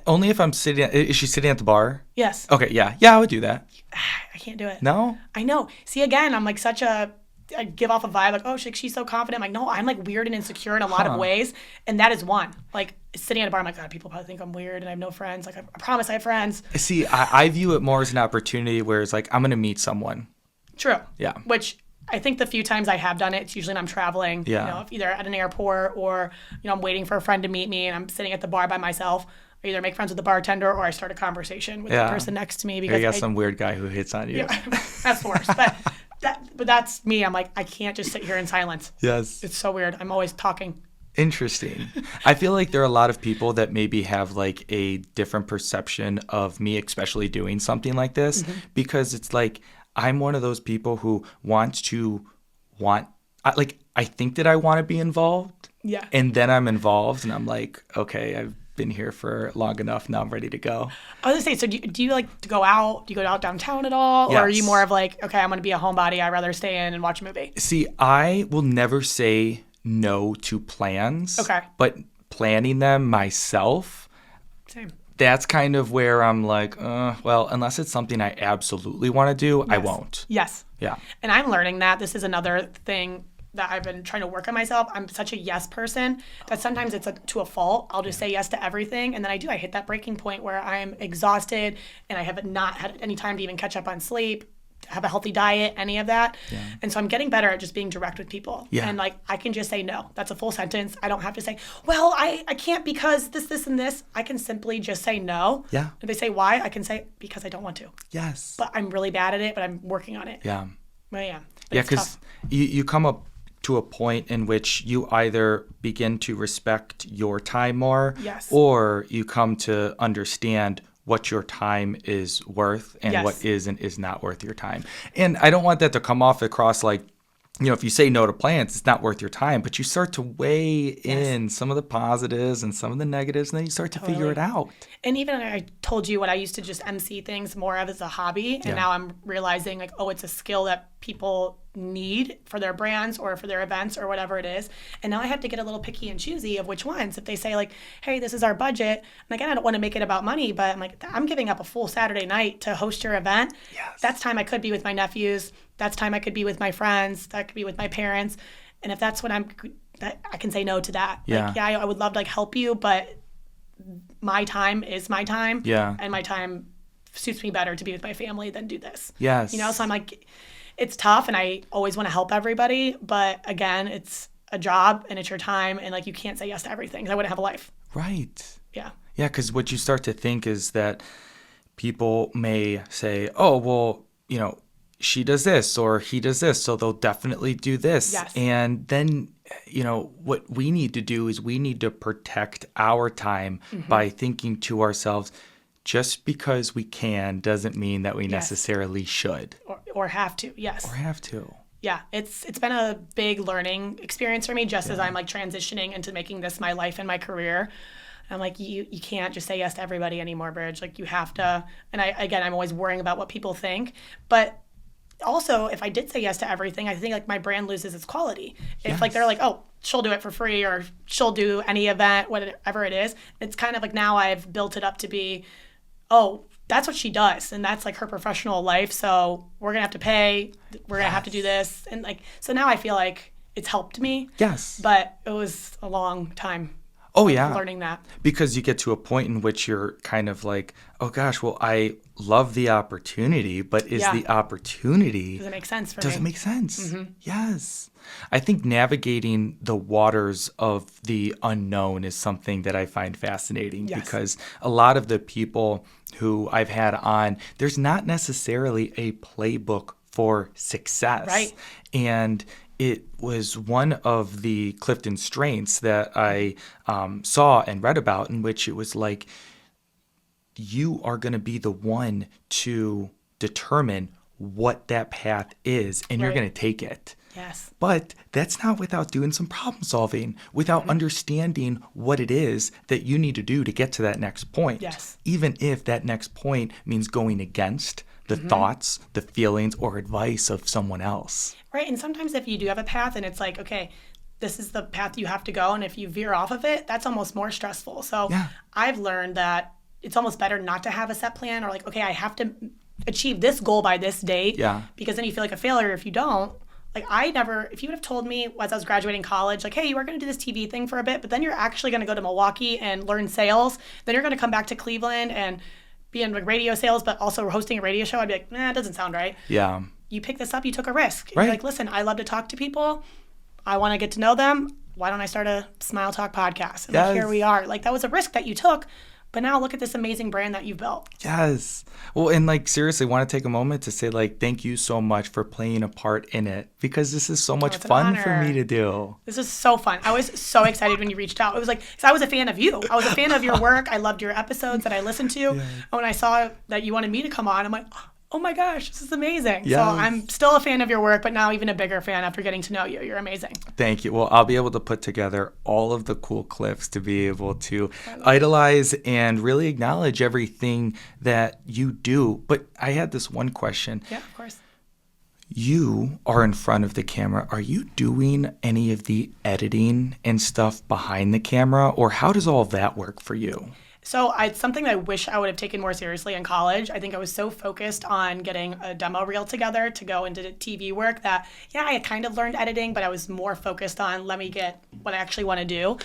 Speaker 2: Only if I'm sitting. Is she sitting at the bar?
Speaker 1: Yes.
Speaker 2: Okay, yeah, I would do that.
Speaker 1: I can't do it.
Speaker 2: No.
Speaker 1: I know. See, again, I'm like I give off a vibe like, oh, she's so confident. I'm like, no, I'm like weird and insecure in a lot of ways. And that is one. Like, sitting at a bar, I'm like, God, people probably think I'm weird and I have no friends. Like, I promise I have friends.
Speaker 2: See, I view it more as an opportunity where it's like, I'm going to meet someone.
Speaker 1: True.
Speaker 2: Yeah.
Speaker 1: Which I think the few times I have done it, it's usually when I'm traveling,
Speaker 2: Yeah.
Speaker 1: you know, either at an airport or, you know, I'm waiting for a friend to meet me and I'm sitting at the bar by myself. I either make friends with the bartender or I start a conversation with the person next to me because
Speaker 2: you got some weird guy who hits on you.
Speaker 1: Yeah, that's the worst. But that's me. I'm like, I can't just sit here in silence.
Speaker 2: Yes.
Speaker 1: It's so weird. I'm always talking.
Speaker 2: Interesting. I feel like there are a lot of people that maybe have like a different perception of me, especially doing something like this, because it's like I'm one of those people who I think that I want to be involved.
Speaker 1: Yeah.
Speaker 2: And then I'm involved and I'm like, okay, I've been here for long enough. Now I'm ready to go.
Speaker 1: I was gonna say, so do you like to go out? Do you go out downtown at all? Or are you
Speaker 2: Yes.
Speaker 1: more of like, okay, I'm gonna be a homebody. I'd rather stay in and watch a movie?
Speaker 2: See, I will never say no to plans.
Speaker 1: Okay.
Speaker 2: But planning them myself,
Speaker 1: Same.
Speaker 2: that's kind of where I'm like, well, unless it's something I absolutely want to do, I won't.
Speaker 1: Yes.
Speaker 2: Yeah.
Speaker 1: And I'm learning that. This is another thing that I've been trying to work on myself. I'm such a yes person that sometimes it's to a fault. I'll just say yes to everything. And then I hit that breaking point where I'm exhausted and I have not had any time to even catch up on sleep, have a healthy diet, any of that.
Speaker 2: Yeah.
Speaker 1: And so I'm getting better at just being direct with people.
Speaker 2: Yeah.
Speaker 1: And like, I can just say no. That's a full sentence. I don't have to say, well, I can't because this, and this. I can simply just say no.
Speaker 2: Yeah.
Speaker 1: If they say why, I can say because I don't want to.
Speaker 2: Yes.
Speaker 1: But I'm really bad at it, but I'm working on it.
Speaker 2: Yeah.
Speaker 1: But yeah.
Speaker 2: Yeah,
Speaker 1: it's
Speaker 2: because
Speaker 1: tough.
Speaker 2: you come up to a point in which you either begin to respect your time more,
Speaker 1: Yes.
Speaker 2: or you come to understand what your time is worth and
Speaker 1: Yes.
Speaker 2: what is and is not worth your time. And I don't want that to come off across like, you know, if you say no to plans, it's not worth your time, but you start to weigh in some of the positives and some of the negatives, and then you start to figure it out.
Speaker 1: And even I told you what I used to just MC things more of as a hobby. And now I'm realizing like, oh, it's a skill that people need for their brands or for their events or whatever it is. And now I have to get a little picky and choosy of which ones. If they say like, hey, this is our budget. And again, I don't want to make it about money, but I'm like, I'm giving up a full Saturday night to host your event.
Speaker 2: Yes.
Speaker 1: That's time I could be with my nephews. That's time I could be with my friends. That could be with my parents. And if that's what I can say no to that.
Speaker 2: Yeah.
Speaker 1: Like, I would love to like help you, but my time is my time.
Speaker 2: Yeah.
Speaker 1: And my time suits me better to be with my family than do this.
Speaker 2: Yes.
Speaker 1: You know, so I'm like, it's tough and I always want to help everybody. But again, it's a job and it's your time. And like, you can't say yes to everything because I wouldn't have a life.
Speaker 2: Right.
Speaker 1: Yeah.
Speaker 2: Yeah, because what you start to think is that people may say, oh, well, you know, she does this or he does this, so they'll definitely do this.
Speaker 1: Yes.
Speaker 2: And then, you know, what we need to do is we need to protect our time by thinking to ourselves, just because we can doesn't mean that we necessarily should.
Speaker 1: Or have to. Yes.
Speaker 2: Or have to.
Speaker 1: Yeah, it's been a big learning experience for me just as I'm like transitioning into making this my life and my career. I'm like, you can't just say yes to everybody anymore, Bridge. Like you have to, and I'm always worrying about what people think. But also, if I did say yes to everything, I think like my brand loses its quality. If like they're like, oh, she'll do it for free or she'll do any event, whatever it is, it's kind of like now I've built it up to be, oh, that's what she does. And that's like her professional life. So we're going to have to pay. We're going to have to do this. And like, so now I feel like it's helped me.
Speaker 2: Yes.
Speaker 1: But it was a long time.
Speaker 2: Oh, yeah.
Speaker 1: Learning that.
Speaker 2: Because you get to a point in which you're kind of like, oh, gosh, well, I love the opportunity, but is the opportunity...
Speaker 1: Does it make sense for me?
Speaker 2: Does it make sense? Yes. I think navigating the waters of the unknown is something that I find fascinating because a lot of the people who I've had on, there's not necessarily a playbook for success.
Speaker 1: Right.
Speaker 2: And it was one of the Clifton strengths that I saw and read about, in which it was like, you are going to be the one to determine what that path is, and you're
Speaker 1: Right.
Speaker 2: going to take it.
Speaker 1: Yes.
Speaker 2: But that's not without doing some problem solving, without understanding what it is that you need to do to get to that next point.
Speaker 1: Yes.
Speaker 2: Even if that next point means going against the thoughts, the feelings, or advice of someone else.
Speaker 1: Right. And sometimes if you do have a path and it's like, okay, this is the path you have to go, and if you veer off of it, that's almost more stressful. So
Speaker 2: Yeah.
Speaker 1: I've learned that it's almost better not to have a set plan, or like, okay, I have to achieve this goal by this date.
Speaker 2: Yeah.
Speaker 1: Because then you feel like a failure if you don't. Like, if you would have told me as I was graduating college, like, hey, you are going to do this TV thing for a bit, but then you're actually going to go to Milwaukee and learn sales. Then you're going to come back to Cleveland and be in like radio sales, but also hosting a radio show. I'd be like, it doesn't sound right.
Speaker 2: Yeah.
Speaker 1: You picked this up, you took a risk.
Speaker 2: Right.
Speaker 1: You're like, listen, I love to talk to people. I want to get to know them. Why don't I start a Smile Talk podcast? And like, here we are. Like, that was a risk that you took. But now look at this amazing brand that you've built.
Speaker 2: Yes. Well, and like, seriously, want to take a moment to say, like, thank you so much for playing a part in it, because this is so much
Speaker 1: it's an
Speaker 2: fun for
Speaker 1: honor.
Speaker 2: me to do.
Speaker 1: This is so fun. I was so excited when you reached out. It was like, because I was a fan of you. I was a fan of your work. I loved your episodes that I listened to. And when I saw that you wanted me to come on, I'm like, oh my gosh, this is amazing.
Speaker 2: Yes.
Speaker 1: So I'm still a fan of your work, but now even a bigger fan after getting to know you. You're amazing.
Speaker 2: Thank you. Well, I'll be able to put together all of the cool clips to be able to idolize and really acknowledge everything that you do. But I had this one question.
Speaker 1: Yeah, of course.
Speaker 2: You are in front of the camera. Are you doing any of the editing and stuff behind the camera, or how does all of that work for you?
Speaker 1: So it's something I wish I would have taken more seriously in college. I think I was so focused on getting a demo reel together to go into TV work that, I kind of learned editing, but I was more focused on let me get what I actually want to do.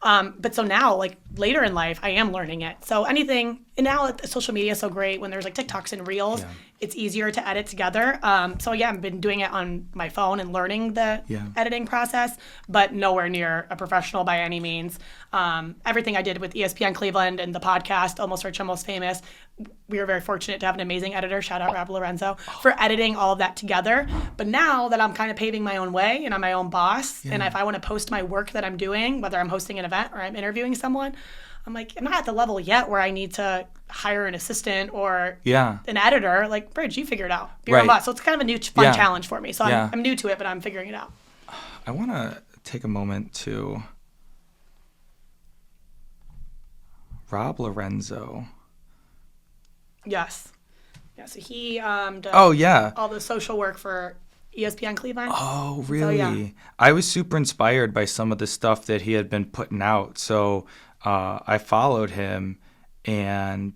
Speaker 1: But so now, like later in life, I am learning it. So anything, and now social media is so great when there's like TikToks and Reels, it's easier to edit together. I've been doing it on my phone and learning the editing process, but nowhere near a professional by any means. Everything I did with ESPN Cleveland and the podcast, Almost Rich, Almost Famous, we were very fortunate to have an amazing editor, shout out Rob Lorenzo, for editing all of that together. But now that I'm kind of paving my own way and I'm my own boss, and if I want to post my work that I'm doing, whether I'm hosting an event or I'm interviewing someone, I'm like, I'm not at the level yet where I need to hire an assistant or an editor. Like, Bridge, you figure it out. Be your own boss. So it's kind of a new fun challenge for me. So I'm new to it, but I'm figuring it out.
Speaker 2: I want to take a moment to Rob Lorenzo.
Speaker 1: Yes. Yeah, so he does all the social work for ESPN Cleveland.
Speaker 2: Oh, really?
Speaker 1: So,
Speaker 2: I was super inspired by some of the stuff that he had been putting out. So I followed him, and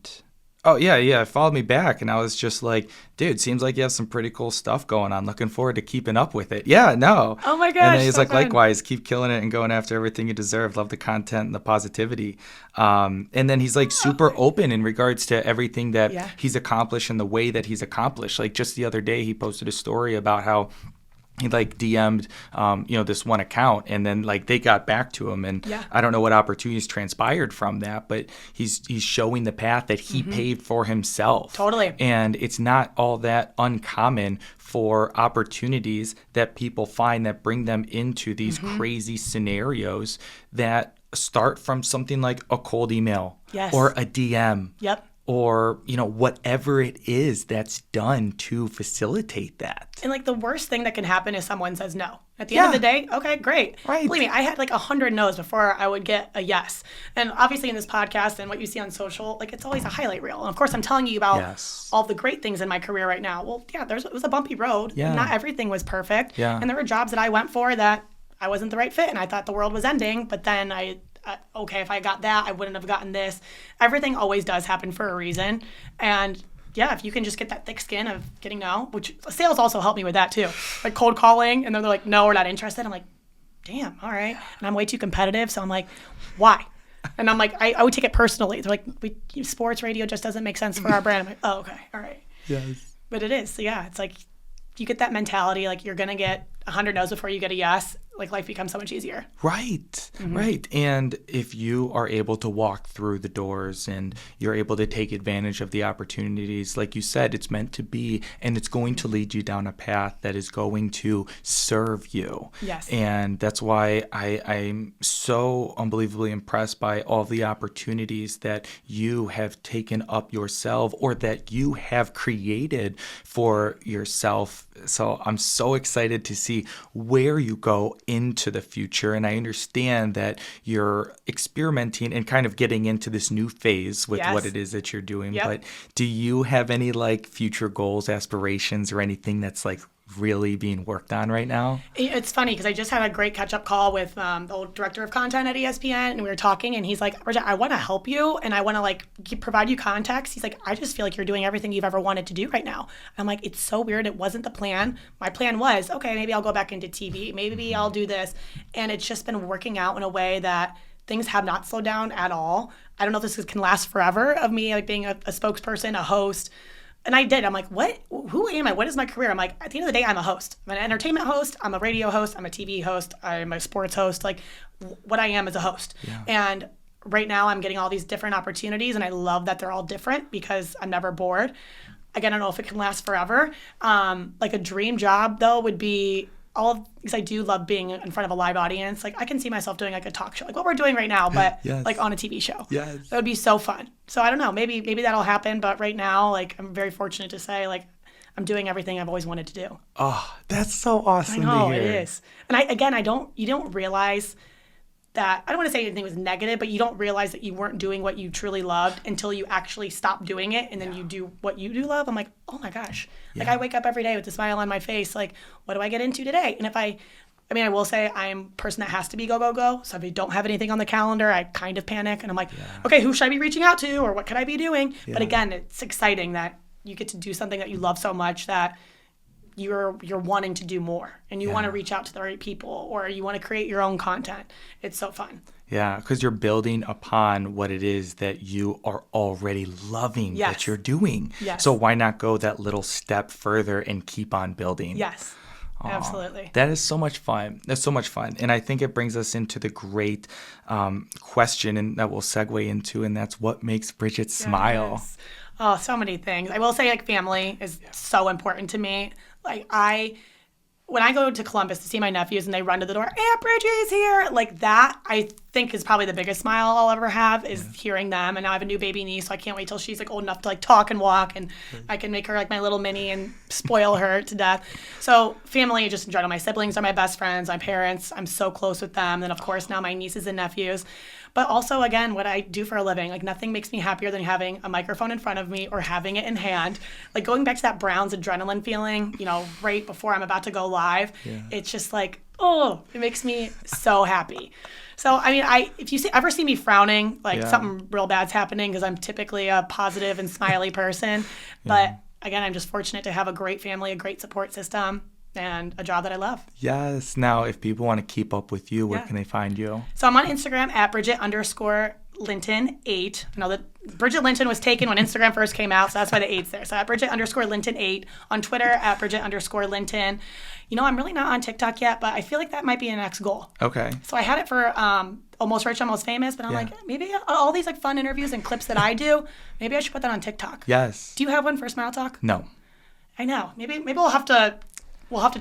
Speaker 2: followed me back, and I was just like, dude, seems like you have some pretty cool stuff going on. Looking forward to keeping up with it. Yeah, no.
Speaker 1: Oh my gosh.
Speaker 2: And then he's
Speaker 1: so
Speaker 2: like,
Speaker 1: fun.
Speaker 2: likewise, keep killing it and going after everything you deserve. Love the content and the positivity. And then he's like super open in regards to everything that he's accomplished and the way that he's accomplished. Like just the other day, he posted a story about how he like DM'd, this one account, and then like they got back to him, and I don't know what opportunities transpired from that, but he's showing the path that he paved for himself.
Speaker 1: Totally.
Speaker 2: And it's not all that uncommon for opportunities that people find that bring them into these crazy scenarios that start from something like a cold email or a DM.
Speaker 1: Yep.
Speaker 2: Or, whatever it is that's done to facilitate that.
Speaker 1: And like the worst thing that can happen is someone says no. At the end of the day, okay, great.
Speaker 2: Right.
Speaker 1: Believe me, I had like 100 no's before I would get a yes. And obviously in this podcast and what you see on social, like it's always a highlight reel. And of course I'm telling you about all the great things in my career right now. Well, it was a bumpy road.
Speaker 2: Yeah.
Speaker 1: Not everything was perfect.
Speaker 2: Yeah.
Speaker 1: And there were jobs that I went for that I wasn't the right fit and I thought the world was ending. But then if I got that, I wouldn't have gotten this. Everything always does happen for a reason. And if you can just get that thick skin of getting no, which sales also helped me with that too. Like cold calling, and then they're like, no, we're not interested. I'm like, damn, all right. And I'm way too competitive. So I'm like, why? And I'm like, I would take it personally. They're like, sports radio just doesn't make sense for our brand. I'm like, oh, okay, all right.
Speaker 2: Yes.
Speaker 1: But it is. So it's like, you get that mentality, like you're going to get 100 no's before you get a yes. like life becomes so much easier.
Speaker 2: Right, right. And if you are able to walk through the doors and you're able to take advantage of the opportunities, like you said, it's meant to be, and it's going to lead you down a path that is going to serve you.
Speaker 1: Yes.
Speaker 2: And that's why I'm so unbelievably impressed by all the opportunities that you have taken up yourself or that you have created for yourself. So I'm so excited to see where you go into the future. And I understand that you're experimenting and kind of getting into this new phase with what it is that you're doing.
Speaker 1: Yep.
Speaker 2: But do you have any like future goals, aspirations, or anything that's like really being worked on right now?
Speaker 1: It's funny because I just had a great catch-up call with the old director of content at ESPN, and we were talking, and he's like, Bridget, I want to help you, and I want to like provide you context. He's like, I just feel like you're doing everything you've ever wanted to do right now. I'm like, it's so weird. It wasn't the plan. My plan was, okay, maybe I'll go back into TV. Maybe I'll do this. And it's just been working out in a way that things have not slowed down at all. I don't know if this can last forever of me like being a spokesperson, a host. And I did. I'm like, what? Who am I? What is my career? I'm like, at the end of the day, I'm a host. I'm an entertainment host. I'm a radio host. I'm a TV host. I'm a sports host. Like, what I am is a host. Yeah. And right now, I'm getting all these different opportunities, and I love that they're all different because I'm never bored. Again, I don't know if it can last forever. Like a dream job, though, would be because I do love being in front of a live audience. Like I can see myself doing like a talk show, like what we're doing right now, but like on a TV show. Yes. That would be so fun. So I don't know, maybe that'll happen. But right now, like I'm very fortunate to say like I'm doing everything I've always wanted to do.
Speaker 2: Oh, that's so awesome.
Speaker 1: I know,
Speaker 2: to hear.
Speaker 1: It is. And you don't realize that, I don't want to say anything was negative, but you don't realize that you weren't doing what you truly loved until you actually stop doing it, and then you do what you do love. I'm like, oh my gosh. Like I wake up every day with a smile on my face, like, what do I get into today? And if I will say I'm a person that has to be go, go, go. So if I don't have anything on the calendar, I kind of panic, and I'm like, okay, who should I be reaching out to, or what could I be doing? Yeah. But again, it's exciting that you get to do something that you love so much that you're wanting to do more, and you want to reach out to the right people, or you want to create your own content. It's so fun.
Speaker 2: Yeah, because you're building upon what it is that you are already loving that you're doing. Yes. So why not go that little step further and keep on building?
Speaker 1: Yes, absolutely.
Speaker 2: That is so much fun. That's so much fun. And I think it brings us into the great question and that we'll segue into, and that's what makes Bridget smile.
Speaker 1: Yes. Oh, so many things. I will say like family is so important to me. Like when I go to Columbus to see my nephews and they run to the door, Aunt Bridget's here, like that I think is probably the biggest smile I'll ever have is hearing them. And now I have a new baby niece, so I can't wait till she's like old enough to like talk and walk, and I can make her like my little mini and spoil her to death. So family, just in general, my siblings are my best friends, my parents, I'm so close with them. And of course now my nieces and nephews. But also, again, what I do for a living, like nothing makes me happier than having a microphone in front of me or having it in hand. Like going back to that Browns adrenaline feeling, right before I'm about to go live, it's just like, oh, it makes me so happy. So, if you ever see me frowning, like something real bad's happening, because I'm typically a positive and smiley person. But again, I'm just fortunate to have a great family, a great support system, and a job that I love.
Speaker 2: Yes. Now, if people want to keep up with you, where can they find you?
Speaker 1: So I'm on Instagram at Bridget_Linton8. I know that Bridget Linton was taken when Instagram first came out, so that's why the 8's there. So at Bridget_Linton8. On Twitter at Bridget_Linton. I'm really not on TikTok yet, but I feel like that might be an next goal.
Speaker 2: Okay.
Speaker 1: So I had it for Almost Rich, Almost Famous, but I'm like, maybe all these like fun interviews and clips that I do, maybe I should put that on TikTok. Yes. Do you have one for Smile Talk?
Speaker 2: No.
Speaker 1: I know. Maybe we'll have to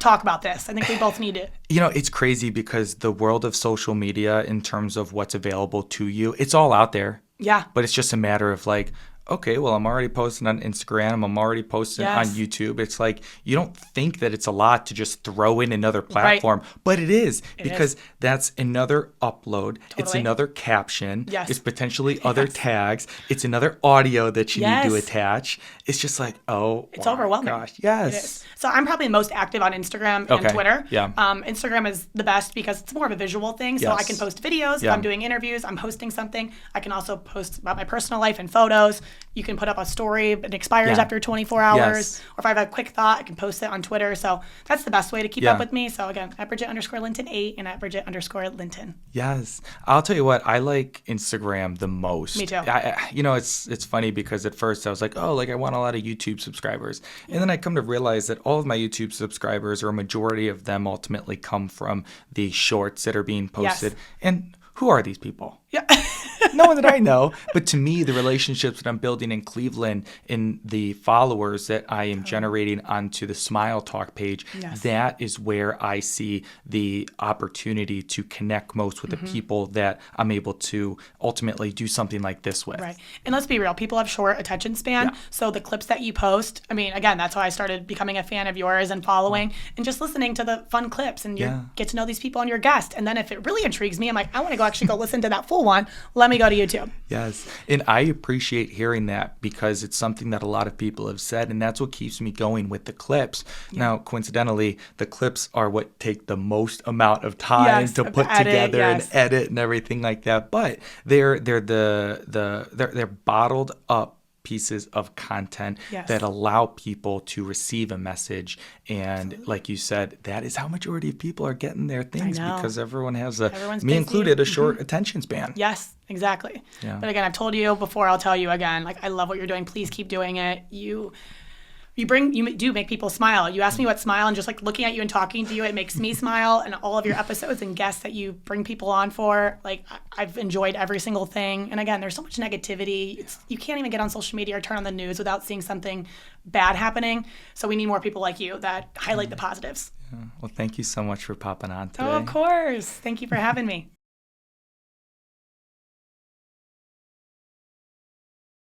Speaker 1: talk about this. I think we both need it.
Speaker 2: It's crazy because the world of social media, in terms of what's available to you, it's all out there. Yeah. But it's just a matter of like, okay, well, I'm already posting on Instagram. I'm already posting on YouTube. It's like you don't think that it's a lot to just throw in another platform, but it is because that's another upload. Totally. It's another caption. Yes. It's potentially other tags. It's another audio that you need to attach. It's just like, it's
Speaker 1: overwhelming.
Speaker 2: Gosh, yes.
Speaker 1: It is. So I'm probably most active on Instagram and Twitter. Yeah. Instagram is the best because it's more of a visual thing. So I can post videos. If I'm doing interviews, I'm hosting something. I can also post about my personal life and photos. You can put up a story, it expires
Speaker 2: Yeah.
Speaker 1: after 24 hours.
Speaker 2: Yes.
Speaker 1: Or if I have a quick thought, I can post it on Twitter. So that's the best way to keep
Speaker 2: Yeah.
Speaker 1: up with me. So again, at Bridget_Linton8 and at Bridget_Linton.
Speaker 2: Yes. I'll tell you what, I like Instagram the most.
Speaker 1: Me too.
Speaker 2: It's funny because at first I was like, oh, like I want a lot of YouTube subscribers. And then I come to realize that all of my YouTube subscribers, or a majority of them, ultimately come from the shorts that are being posted.
Speaker 1: Yes.
Speaker 2: And who are these people?
Speaker 1: Yeah.
Speaker 2: No one that I know. But to me, the relationships that I'm building in Cleveland, in the followers that I am generating onto the Smile Talk page,
Speaker 1: Yes.
Speaker 2: that is where I see the opportunity to connect most with the people that I'm able to ultimately do something like this with.
Speaker 1: Right. And let's be real, people have short attention span.
Speaker 2: Yeah.
Speaker 1: So the clips that you post, I mean, again, that's how I started becoming a fan of yours and following and just listening to the fun clips and you
Speaker 2: Yeah.
Speaker 1: get to know these people and your guest. And then if it really intrigues me, I'm like, I want to actually go listen to that full one. Let me go to YouTube.
Speaker 2: Yes. And I appreciate hearing that because it's something that a lot of people have said, and that's what keeps me going with the clips. Now, coincidentally, the clips are what take the most amount of time
Speaker 1: Yes,
Speaker 2: to
Speaker 1: to
Speaker 2: put
Speaker 1: edit,
Speaker 2: together
Speaker 1: yes.
Speaker 2: and edit and everything like that. But they're bottled up pieces of content
Speaker 1: Yes.
Speaker 2: that allow people to receive a message. And like you said, that is how majority of people are getting their things
Speaker 1: know.
Speaker 2: because everyone has
Speaker 1: Everyone's
Speaker 2: me
Speaker 1: busy.
Speaker 2: included, a short attention span.
Speaker 1: Yes, exactly.
Speaker 2: Yeah.
Speaker 1: But again, I've told you before, I'll tell you again, like I love what you're doing. Please keep doing it. You do make people smile. You ask me what smile, and just like looking at you and talking to you, it makes me smile. And all of your episodes and guests that you bring people on for, like I've enjoyed every single thing. And again, there's so much negativity. You can't even get on social media or turn on the news without seeing something bad happening. So we need more people like you that highlight the positives.
Speaker 2: Well, thank you so much for popping on today.
Speaker 1: Oh, of course. Thank you for having me.